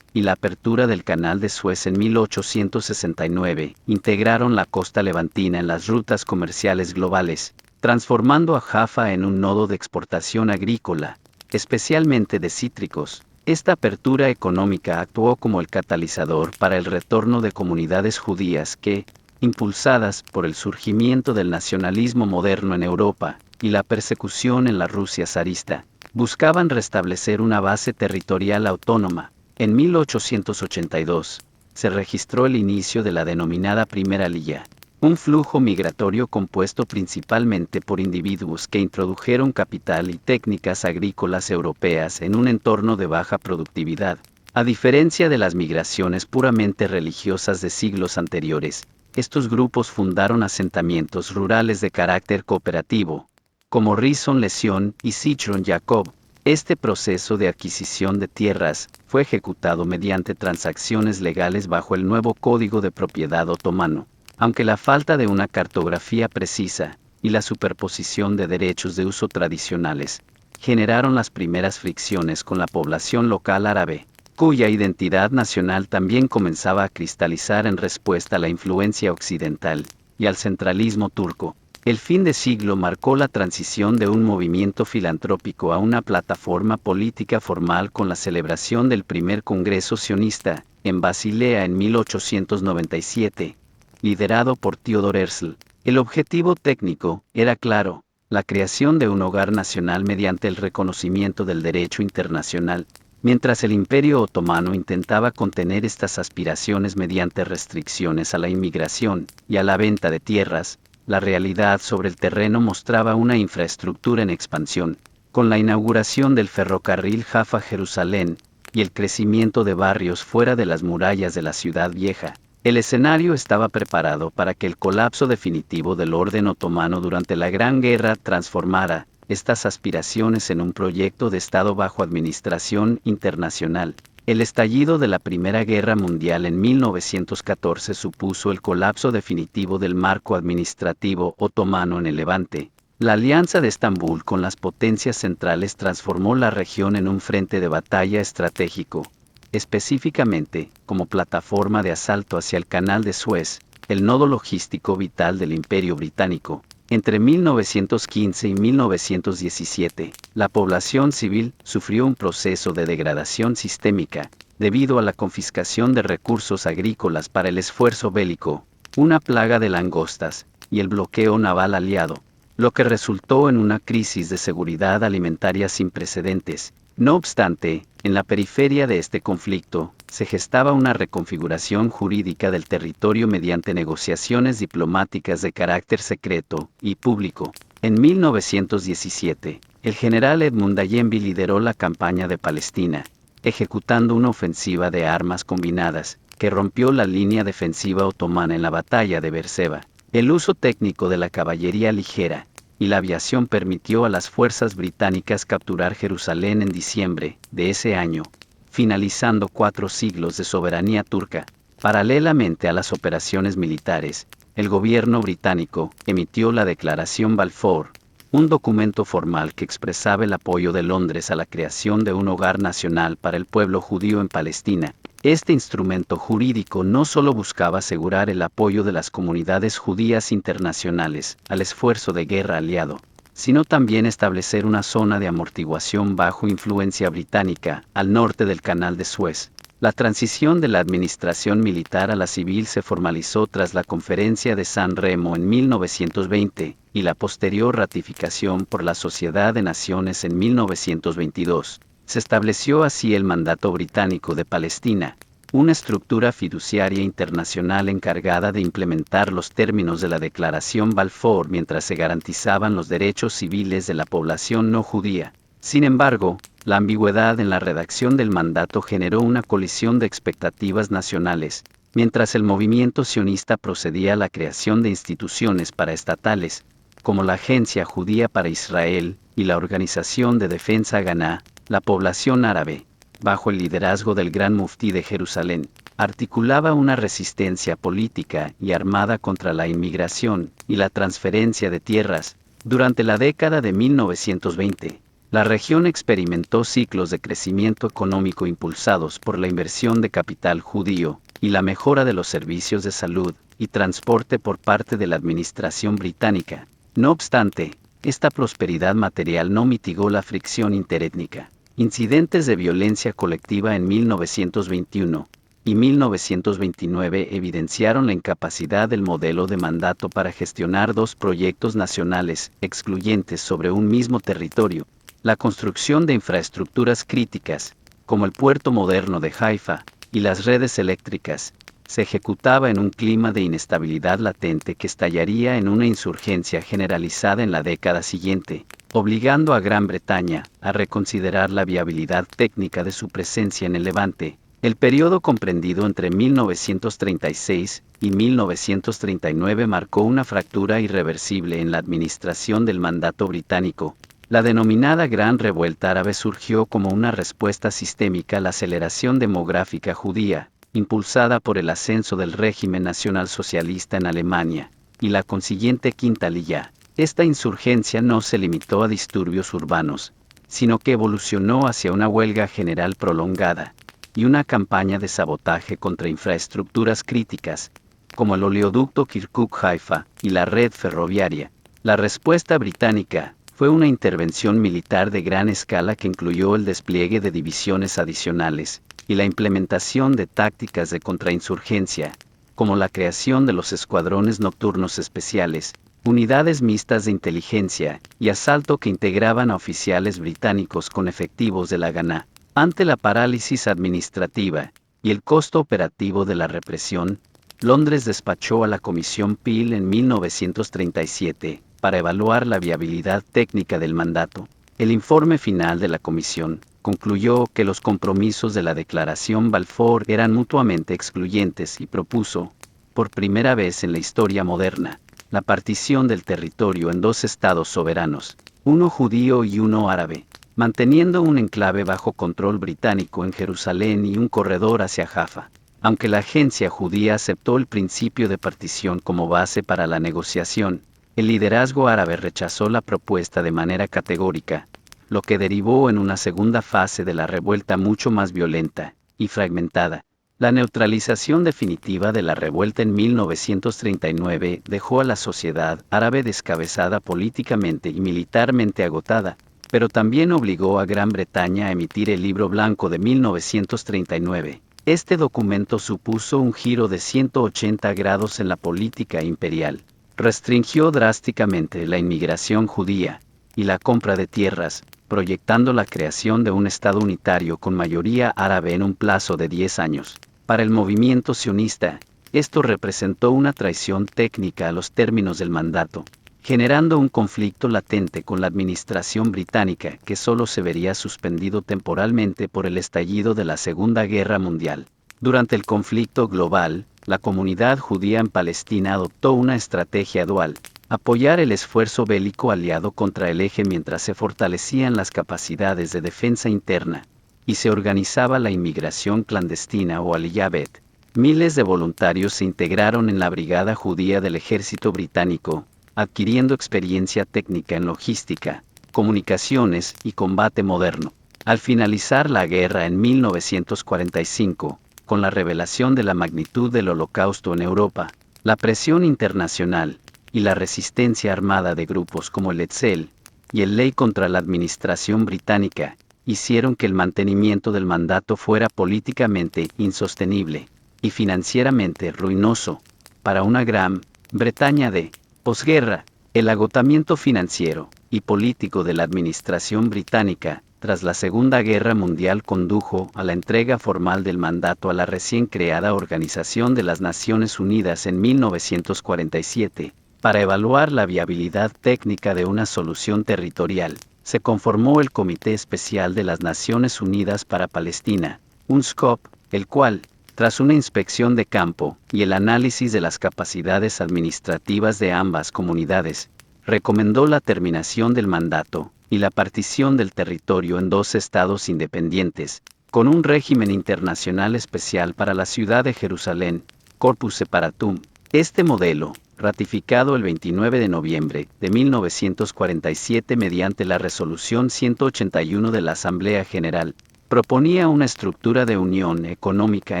y la apertura del Canal de Suez en 1869 integraron la costa levantina en las rutas comerciales globales, transformando a Jaffa en un nodo de exportación agrícola, especialmente de cítricos. Esta apertura económica actuó como el catalizador para el retorno de comunidades judías que, impulsadas por el surgimiento del nacionalismo moderno en Europa y la persecución en la Rusia zarista, buscaban restablecer una base territorial autónoma. En 1882, se registró el inicio de la denominada Primera Aliyá, un flujo migratorio compuesto principalmente por individuos que introdujeron capital y técnicas agrícolas europeas en un entorno de baja productividad. A diferencia de las migraciones puramente religiosas de siglos anteriores, estos grupos fundaron asentamientos rurales de carácter cooperativo, como Rishon LeZion y Zichron Yaakov. Este proceso de adquisición de tierras fue ejecutado mediante transacciones legales bajo el nuevo Código de Propiedad otomano, aunque la falta de una cartografía precisa y la superposición de derechos de uso tradicionales generaron las primeras fricciones con la población local árabe, cuya identidad nacional también comenzaba a cristalizar en respuesta a la influencia occidental y al centralismo turco. El fin de siglo marcó la transición de un movimiento filantrópico a una plataforma política formal con la celebración del primer Congreso sionista, en Basilea en 1897, liderado por Theodor Herzl. El objetivo técnico era claro: la creación de un hogar nacional mediante el reconocimiento del derecho internacional, mientras el Imperio Otomano intentaba contener estas aspiraciones mediante restricciones a la inmigración y a la venta de tierras. La realidad sobre el terreno mostraba una infraestructura en expansión, con la inauguración del ferrocarril Jaffa-Jerusalén y el crecimiento de barrios fuera de las murallas de la ciudad vieja. El escenario estaba preparado para que el colapso definitivo del orden otomano durante la Gran Guerra transformara estas aspiraciones en un proyecto de Estado bajo administración internacional. El estallido de la Primera Guerra Mundial en 1914 supuso el colapso definitivo del marco administrativo otomano en el Levante. La alianza de Estambul con las potencias centrales transformó la región en un frente de batalla estratégico, específicamente como plataforma de asalto hacia el Canal de Suez, el nodo logístico vital del Imperio Británico. Entre 1915 y 1917, la población civil sufrió un proceso de degradación sistémica, debido a la confiscación de recursos agrícolas para el esfuerzo bélico, una plaga de langostas, y el bloqueo naval aliado, lo que resultó en una crisis de seguridad alimentaria sin precedentes. No obstante, en la periferia de este conflicto, se gestaba una reconfiguración jurídica del territorio mediante negociaciones diplomáticas de carácter secreto y público. En 1917, el general Edmund Allenby lideró la campaña de Palestina, ejecutando una ofensiva de armas combinadas, que rompió la línea defensiva otomana en la batalla de Beerseba. El uso técnico de la caballería ligera y la aviación permitió a las fuerzas británicas capturar Jerusalén en diciembre de ese año, finalizando 4 siglos de soberanía turca. Paralelamente a las operaciones militares, el gobierno británico emitió la Declaración Balfour, un documento formal que expresaba el apoyo de Londres a la creación de un hogar nacional para el pueblo judío en Palestina. Este instrumento jurídico no solo buscaba asegurar el apoyo de las comunidades judías internacionales al esfuerzo de guerra aliado, sino también establecer una zona de amortiguación bajo influencia británica al norte del Canal de Suez. La transición de la administración militar a la civil se formalizó tras la Conferencia de San Remo en 1920 y la posterior ratificación por la Sociedad de Naciones en 1922. Se estableció así el Mandato Británico de Palestina, una estructura fiduciaria internacional encargada de implementar los términos de la Declaración Balfour mientras se garantizaban los derechos civiles de la población no judía. Sin embargo, la ambigüedad en la redacción del mandato generó una colisión de expectativas nacionales, mientras el movimiento sionista procedía a la creación de instituciones paraestatales, como la Agencia Judía para Israel y la Organización de Defensa Ganá. La población árabe, bajo el liderazgo del Gran Muftí de Jerusalén, articulaba una resistencia política y armada contra la inmigración y la transferencia de tierras. Durante la década de 1920, la región experimentó ciclos de crecimiento económico impulsados por la inversión de capital judío y la mejora de los servicios de salud y transporte por parte de la administración británica. No obstante, esta prosperidad material no mitigó la fricción interétnica. Incidentes de violencia colectiva en 1921 y 1929 evidenciaron la incapacidad del modelo de mandato para gestionar 2 proyectos nacionales excluyentes sobre un mismo territorio. La construcción de infraestructuras críticas, como el puerto moderno de Haifa y las redes eléctricas, se ejecutaba en un clima de inestabilidad latente que estallaría en una insurgencia generalizada en la década siguiente, obligando a Gran Bretaña a reconsiderar la viabilidad técnica de su presencia en el Levante. El periodo comprendido entre 1936 y 1939 marcó una fractura irreversible en la administración del mandato británico. La denominada Gran Revuelta Árabe surgió como una respuesta sistémica a la aceleración demográfica judía, impulsada por el ascenso del régimen nacionalsocialista en Alemania, y la consiguiente Quinta Aliyá. Esta insurgencia no se limitó a disturbios urbanos, sino que evolucionó hacia una huelga general prolongada, y una campaña de sabotaje contra infraestructuras críticas, como el oleoducto Kirkuk-Haifa y la red ferroviaria. La respuesta británica fue una intervención militar de gran escala que incluyó el despliegue de divisiones adicionales y la implementación de tácticas de contrainsurgencia, como la creación de los escuadrones nocturnos especiales, unidades mixtas de inteligencia y asalto que integraban a oficiales británicos con efectivos de la Haganah. Ante la parálisis administrativa y el costo operativo de la represión, Londres despachó a la Comisión Peel en 1937 para evaluar la viabilidad técnica del mandato. El informe final de la comisión concluyó que los compromisos de la Declaración Balfour eran mutuamente excluyentes y propuso, por primera vez en la historia moderna, la partición del territorio en dos estados soberanos, uno judío y uno árabe, manteniendo un enclave bajo control británico en Jerusalén y un corredor hacia Jaffa. Aunque la agencia judía aceptó el principio de partición como base para la negociación, el liderazgo árabe rechazó la propuesta de manera categórica, lo que derivó en una segunda fase de la revuelta mucho más violenta y fragmentada. La neutralización definitiva de la revuelta en 1939 dejó a la sociedad árabe descabezada políticamente y militarmente agotada, pero también obligó a Gran Bretaña a emitir el Libro Blanco de 1939. Este documento supuso un giro de 180 grados en la política imperial. Restringió drásticamente la inmigración judía y la compra de tierras, proyectando la creación de un Estado unitario con mayoría árabe en un plazo de 10 años. Para el movimiento sionista, esto representó una traición técnica a los términos del mandato, generando un conflicto latente con la administración británica que solo se vería suspendido temporalmente por el estallido de la Segunda Guerra Mundial. Durante el conflicto global, la comunidad judía en Palestina adoptó una estrategia dual: apoyar el esfuerzo bélico aliado contra el eje mientras se fortalecían las capacidades de defensa interna, y se organizaba la inmigración clandestina o Aliyah Bet. Miles de voluntarios se integraron en la Brigada Judía del Ejército Británico, adquiriendo experiencia técnica en logística, comunicaciones y combate moderno. Al finalizar la guerra en 1945, con la revelación de la magnitud del Holocausto en Europa, la presión internacional y la resistencia armada de grupos como el Etzel y el Ley contra la administración británica hicieron que el mantenimiento del mandato fuera políticamente insostenible y financieramente ruinoso para una Gran Bretaña de posguerra. El agotamiento financiero y político de la administración británica tras la Segunda Guerra Mundial condujo a la entrega formal del mandato a la recién creada Organización de las Naciones Unidas en 1947. Para evaluar la viabilidad técnica de una solución territorial, se conformó el Comité Especial de las Naciones Unidas para Palestina, UNSCOP, el cual, tras una inspección de campo y el análisis de las capacidades administrativas de ambas comunidades, recomendó la terminación del mandato y la partición del territorio en dos estados independientes, con un régimen internacional especial para la ciudad de Jerusalén, Corpus Separatum. Este modelo, ratificado el 29 de noviembre de 1947 mediante la Resolución 181 de la Asamblea General, proponía una estructura de unión económica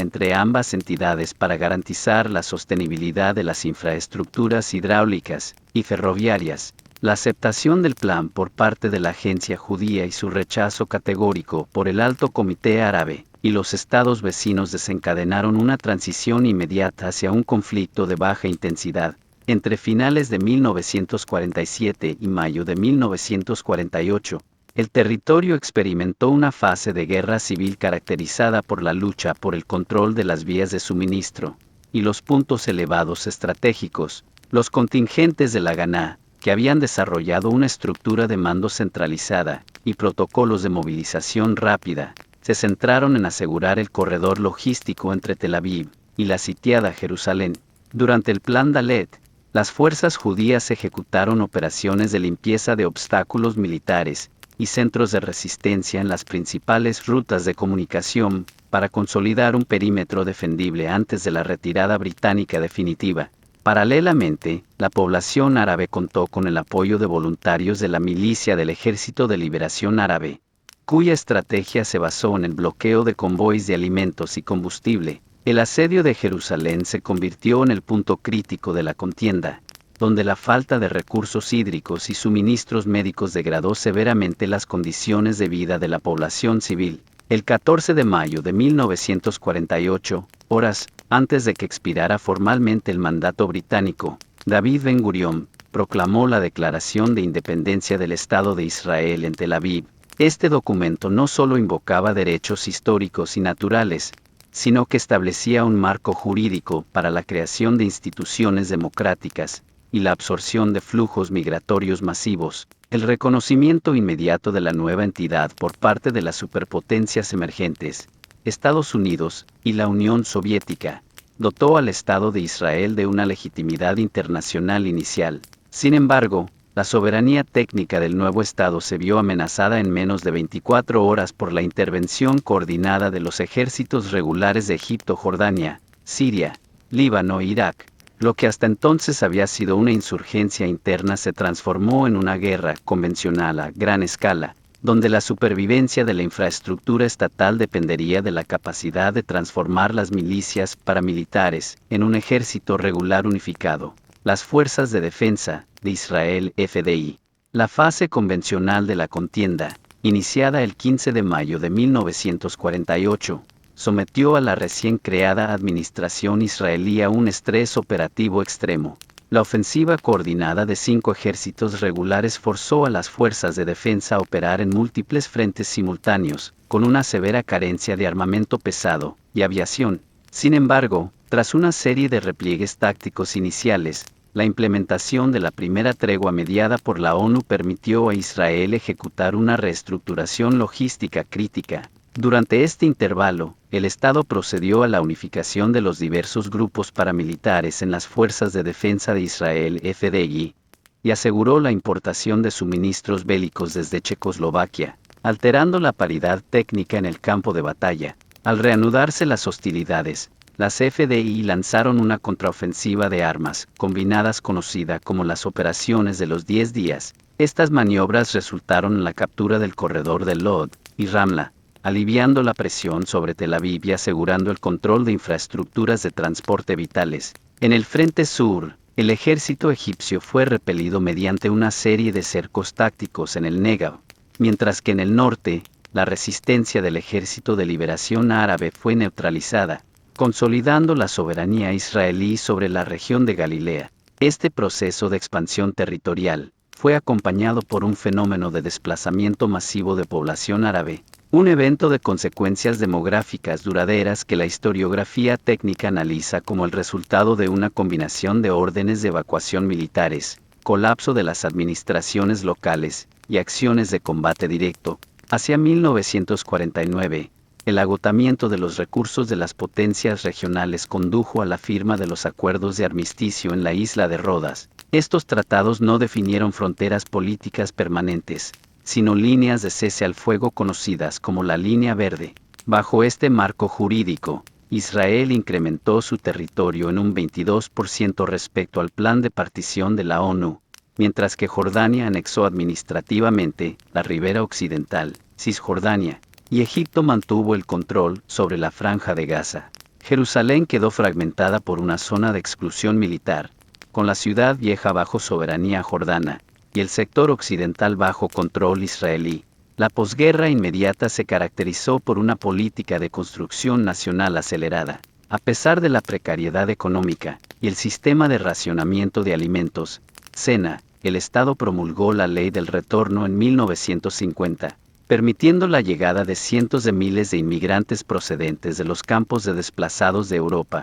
entre ambas entidades para garantizar la sostenibilidad de las infraestructuras hidráulicas y ferroviarias. La aceptación del plan por parte de la agencia judía y su rechazo categórico por el Alto Comité Árabe y los estados vecinos desencadenaron una transición inmediata hacia un conflicto de baja intensidad. Entre finales de 1947 y mayo de 1948, el territorio experimentó una fase de guerra civil caracterizada por la lucha por el control de las vías de suministro y los puntos elevados estratégicos. Los contingentes de la Haganah, que habían desarrollado una estructura de mando centralizada y protocolos de movilización rápida, se centraron en asegurar el corredor logístico entre Tel Aviv y la sitiada Jerusalén. Durante el Plan Dalet, las fuerzas judías ejecutaron operaciones de limpieza de obstáculos militares y centros de resistencia en las principales rutas de comunicación, para consolidar un perímetro defendible antes de la retirada británica definitiva. Paralelamente, la población árabe contó con el apoyo de voluntarios de la milicia del Ejército de Liberación Árabe, cuya estrategia se basó en el bloqueo de convoys de alimentos y combustible. El asedio de Jerusalén se convirtió en el punto crítico de la contienda, donde la falta de recursos hídricos y suministros médicos degradó severamente las condiciones de vida de la población civil. El 14 de mayo de 1948, horas antes de que expirara formalmente el mandato británico, David Ben-Gurión, proclamó la Declaración de Independencia del Estado de Israel en Tel Aviv. Este documento no solo invocaba derechos históricos y naturales, sino que establecía un marco jurídico para la creación de instituciones democráticas y la absorción de flujos migratorios masivos. El reconocimiento inmediato de la nueva entidad por parte de las superpotencias emergentes, Estados Unidos y la Unión Soviética, dotó al Estado de Israel de una legitimidad internacional inicial. Sin embargo, la soberanía técnica del nuevo Estado se vio amenazada en menos de 24 horas por la intervención coordinada de los ejércitos regulares de Egipto, Jordania, Siria, Líbano e Irak. Lo que hasta entonces había sido una insurgencia interna se transformó en una guerra convencional a gran escala, donde la supervivencia de la infraestructura estatal dependería de la capacidad de transformar las milicias paramilitares en un ejército regular unificado. Las Fuerzas de Defensa de Israel, FDI. La fase convencional de la contienda, iniciada el 15 de mayo de 1948, sometió a la recién creada administración israelí a un estrés operativo extremo. La ofensiva coordinada de 5 ejércitos regulares forzó a las fuerzas de defensa a operar en múltiples frentes simultáneos, con una severa carencia de armamento pesado y aviación. Sin embargo, tras una serie de repliegues tácticos iniciales, la implementación de la primera tregua mediada por la ONU permitió a Israel ejecutar una reestructuración logística crítica. Durante este intervalo, el Estado procedió a la unificación de los diversos grupos paramilitares en las Fuerzas de Defensa de Israel, FDI, y aseguró la importación de suministros bélicos desde Checoslovaquia, alterando la paridad técnica en el campo de batalla. Al reanudarse las hostilidades, las FDI lanzaron una contraofensiva de armas combinadas conocida como las operaciones de los 10 días. Estas maniobras resultaron en la captura del corredor de Lod y Ramla, aliviando la presión sobre Tel Aviv y asegurando el control de infraestructuras de transporte vitales. En el frente sur, el ejército egipcio fue repelido mediante una serie de cercos tácticos en el Negev, mientras que en el norte, la resistencia del Ejército de Liberación Árabe fue neutralizada, consolidando la soberanía israelí sobre la región de Galilea. Este proceso de expansión territorial fue acompañado por un fenómeno de desplazamiento masivo de población árabe, un evento de consecuencias demográficas duraderas que la historiografía técnica analiza como el resultado de una combinación de órdenes de evacuación militares, colapso de las administraciones locales y acciones de combate directo. Hacia 1949, el agotamiento de los recursos de las potencias regionales condujo a la firma de los acuerdos de armisticio en la isla de Rodas. Estos tratados no definieron fronteras políticas permanentes, sino líneas de cese al fuego conocidas como la Línea Verde. Bajo este marco jurídico, Israel incrementó su territorio en un 22% respecto al plan de partición de la ONU, mientras que Jordania anexó administrativamente la ribera occidental, Cisjordania, y Egipto mantuvo el control sobre la Franja de Gaza. Jerusalén quedó fragmentada por una zona de exclusión militar, con la ciudad vieja bajo soberanía jordana, y el sector occidental bajo control israelí. La posguerra inmediata se caracterizó por una política de construcción nacional acelerada. A pesar de la precariedad económica y el sistema de racionamiento de alimentos, SENA, el Estado promulgó la Ley del Retorno en 1950, permitiendo la llegada de cientos de miles de inmigrantes procedentes de los campos de desplazados de Europa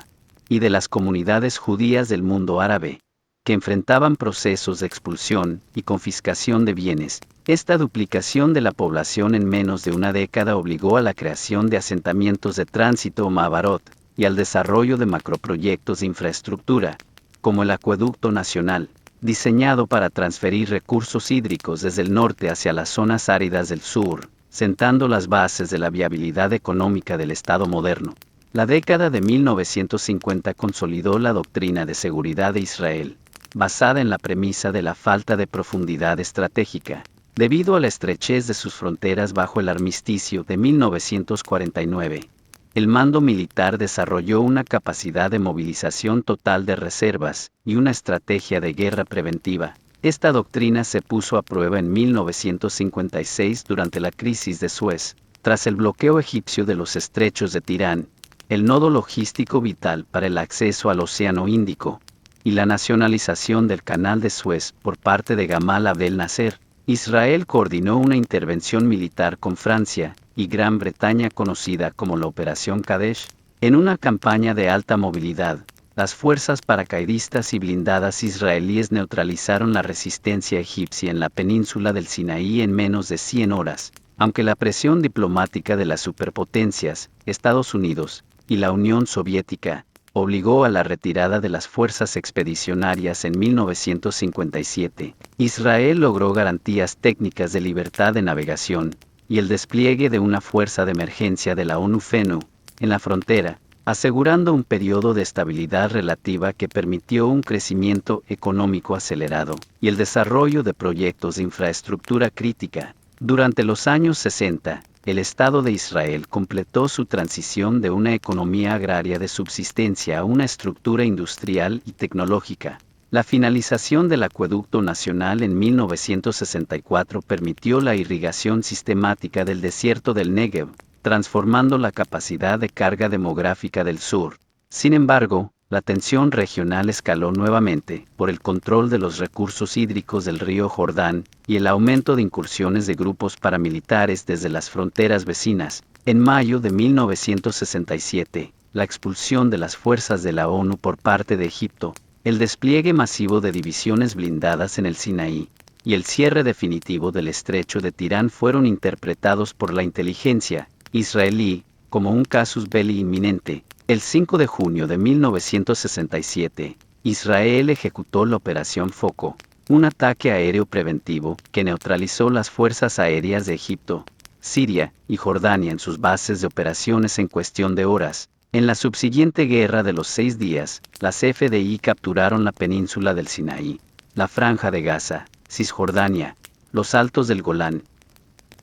y de las comunidades judías del mundo árabe, que enfrentaban procesos de expulsión y confiscación de bienes. Esta duplicación de la población en menos de una década obligó a la creación de asentamientos de tránsito o Ma'abarot, y al desarrollo de macroproyectos de infraestructura, como el Acueducto Nacional, diseñado para transferir recursos hídricos desde el norte hacia las zonas áridas del sur, sentando las bases de la viabilidad económica del Estado moderno. La década de 1950 consolidó la doctrina de seguridad de Israel, basada en la premisa de la falta de profundidad estratégica, debido a la estrechez de sus fronteras bajo el armisticio de 1949. El mando militar desarrolló una capacidad de movilización total de reservas y una estrategia de guerra preventiva. Esta doctrina se puso a prueba en 1956 durante la crisis de Suez, tras el bloqueo egipcio de los estrechos de Tirán, el nodo logístico vital para el acceso al Océano Índico. y la nacionalización del Canal de Suez por parte de Gamal Abdel Nasser, Israel coordinó una intervención militar con Francia y Gran Bretaña conocida como la Operación Kadesh, en una campaña de alta movilidad. Las fuerzas paracaidistas y blindadas israelíes neutralizaron la resistencia egipcia en la península del Sinaí en menos de 100 horas, aunque la presión diplomática de las superpotencias, Estados Unidos y la Unión Soviética, obligó a la retirada de las fuerzas expedicionarias en 1957. Israel logró garantías técnicas de libertad de navegación y el despliegue de una fuerza de emergencia de la ONU-FENU en la frontera, asegurando un periodo de estabilidad relativa que permitió un crecimiento económico acelerado y el desarrollo de proyectos de infraestructura crítica. Durante los años 60, el Estado de Israel completó su transición de una economía agraria de subsistencia a una estructura industrial y tecnológica. La finalización del Acueducto Nacional en 1964 permitió la irrigación sistemática del desierto del Negev, transformando la capacidad de carga demográfica del sur. Sin embargo, la tensión regional escaló nuevamente por el control de los recursos hídricos del río Jordán y el aumento de incursiones de grupos paramilitares desde las fronteras vecinas. En mayo de 1967, la expulsión de las fuerzas de la ONU por parte de Egipto, el despliegue masivo de divisiones blindadas en el Sinaí y el cierre definitivo del estrecho de Tirán fueron interpretados por la inteligencia israelí como un casus belli inminente. El 5 de junio de 1967, Israel ejecutó la Operación Foco, un ataque aéreo preventivo que neutralizó las fuerzas aéreas de Egipto, Siria y Jordania en sus bases de operaciones en cuestión de horas. En la subsiguiente guerra de los 6 días, las FDI capturaron la península del Sinaí, la Franja de Gaza, Cisjordania, los Altos del Golán.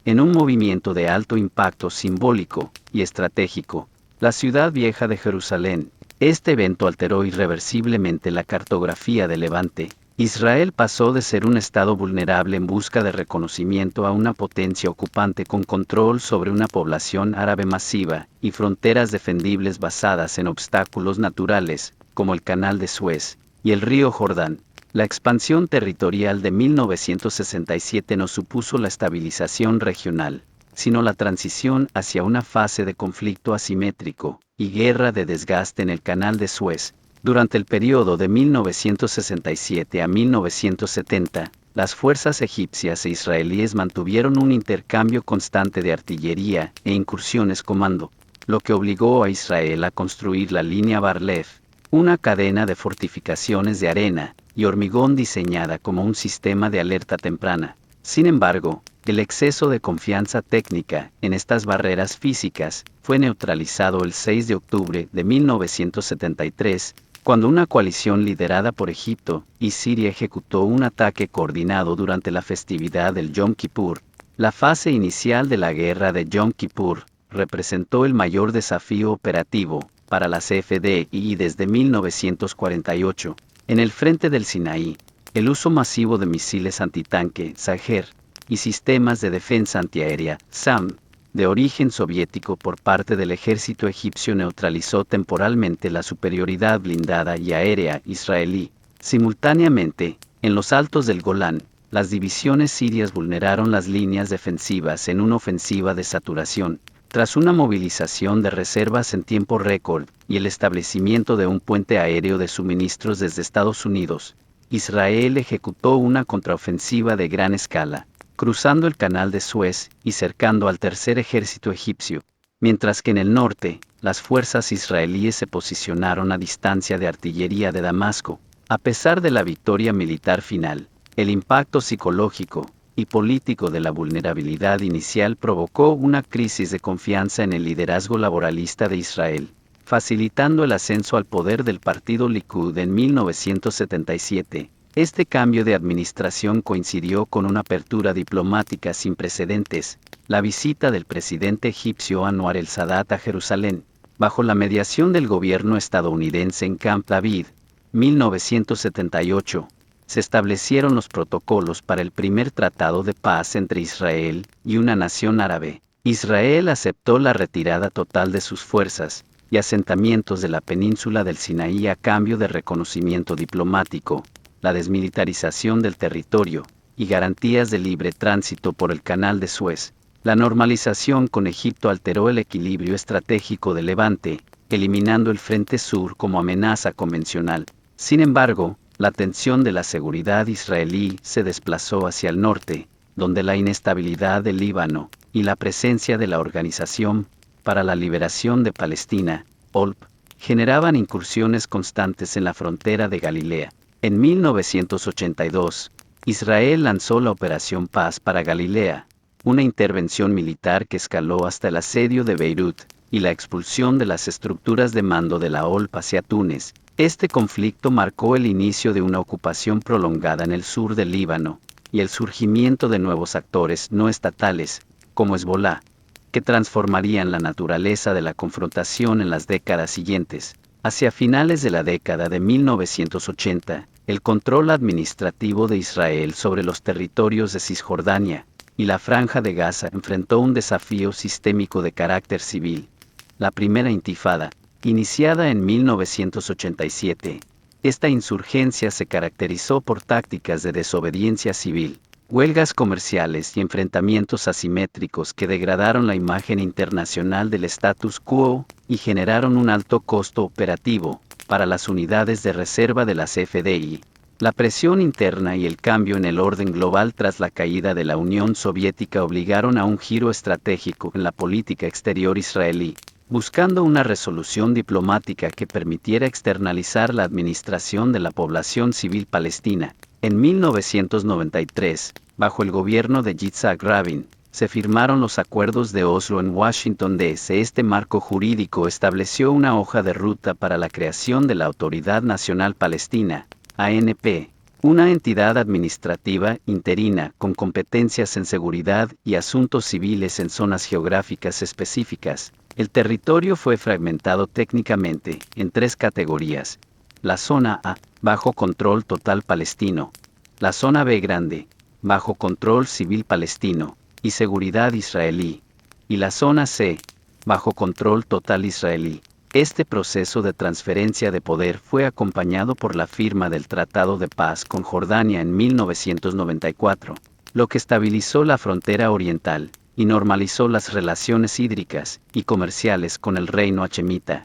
En un movimiento de alto impacto simbólico y estratégico, la ciudad vieja de Jerusalén. Este evento alteró irreversiblemente la cartografía del Levante. Israel pasó de ser un estado vulnerable en busca de reconocimiento a una potencia ocupante con control sobre una población árabe masiva y fronteras defendibles basadas en obstáculos naturales, como el Canal de Suez y el río Jordán. La expansión territorial de 1967 no supuso la estabilización regional, sino la transición hacia una fase de conflicto asimétrico y guerra de desgaste en el Canal de Suez. Durante el periodo de 1967 a 1970, las fuerzas egipcias e israelíes mantuvieron un intercambio constante de artillería e incursiones comando, lo que obligó a Israel a construir la línea Bar-Lev, una cadena de fortificaciones de arena y hormigón diseñada como un sistema de alerta temprana. Sin embargo, el exceso de confianza técnica en estas barreras físicas fue neutralizado el 6 de octubre de 1973, cuando una coalición liderada por Egipto y Siria ejecutó un ataque coordinado durante la festividad del Yom Kippur. La fase inicial de la guerra de Yom Kippur representó el mayor desafío operativo para las FDI desde 1948. En el frente del Sinaí, el uso masivo de misiles antitanque, Saher, y sistemas de defensa antiaérea, SAM, de origen soviético por parte del ejército egipcio neutralizó temporalmente la superioridad blindada y aérea israelí. Simultáneamente, en los altos del Golán, las divisiones sirias vulneraron las líneas defensivas en una ofensiva de saturación, tras una movilización de reservas en tiempo récord y el establecimiento de un puente aéreo de suministros desde Estados Unidos. Israel ejecutó una contraofensiva de gran escala, cruzando el Canal de Suez y cercando al tercer ejército egipcio, mientras que en el norte, las fuerzas israelíes se posicionaron a distancia de artillería de Damasco. A pesar de la victoria militar final, el impacto psicológico y político de la vulnerabilidad inicial provocó una crisis de confianza en el liderazgo laboralista de Israel, facilitando el ascenso al poder del partido Likud en 1977. Este cambio de administración coincidió con una apertura diplomática sin precedentes, la visita del presidente egipcio Anwar el-Sadat a Jerusalén, bajo la mediación del gobierno estadounidense en Camp David, 1978. Se establecieron los protocolos para el primer tratado de paz entre Israel y una nación árabe. Israel aceptó la retirada total de sus fuerzas, y asentamientos de la península del Sinaí a cambio de reconocimiento diplomático, la desmilitarización del territorio, y garantías de libre tránsito por el Canal de Suez. La normalización con Egipto alteró el equilibrio estratégico de Levante, eliminando el Frente Sur como amenaza convencional. Sin embargo, la tensión de la seguridad israelí se desplazó hacia el norte, donde la inestabilidad del Líbano y la presencia de la Organización para la Liberación de Palestina, OLP, generaban incursiones constantes en la frontera de Galilea. En 1982, Israel lanzó la Operación Paz para Galilea, una intervención militar que escaló hasta el asedio de Beirut y la expulsión de las estructuras de mando de la OLP hacia Túnez. Este conflicto marcó el inicio de una ocupación prolongada en el sur del Líbano y el surgimiento de nuevos actores no estatales, como Hezbolá, que transformarían la naturaleza de la confrontación en las décadas siguientes. Hacia finales de la década de 1980, el control administrativo de Israel sobre los territorios de Cisjordania y la Franja de Gaza enfrentó un desafío sistémico de carácter civil. La primera intifada, iniciada en 1987, esta insurgencia se caracterizó por tácticas de desobediencia civil, huelgas comerciales y enfrentamientos asimétricos que degradaron la imagen internacional del status quo y generaron un alto costo operativo para las unidades de reserva de las FDI. La presión interna y el cambio en el orden global tras la caída de la Unión Soviética obligaron a un giro estratégico en la política exterior israelí, buscando una resolución diplomática que permitiera externalizar la administración de la población civil palestina. En 1993, bajo el gobierno de Yitzhak Rabin, se firmaron los Acuerdos de Oslo en Washington D.C. Este marco jurídico estableció una hoja de ruta para la creación de la Autoridad Nacional Palestina, ANP, una entidad administrativa interina con competencias en seguridad y asuntos civiles en zonas geográficas específicas. El territorio fue fragmentado técnicamente en 3 categorías: la zona A, bajo control total palestino; la zona B grande, bajo control civil palestino y seguridad israelí; y la zona C, bajo control total israelí. Este proceso de transferencia de poder fue acompañado por la firma del Tratado de Paz con Jordania en 1994, lo que estabilizó la frontera oriental y normalizó las relaciones hídricas y comerciales con el reino hachemita.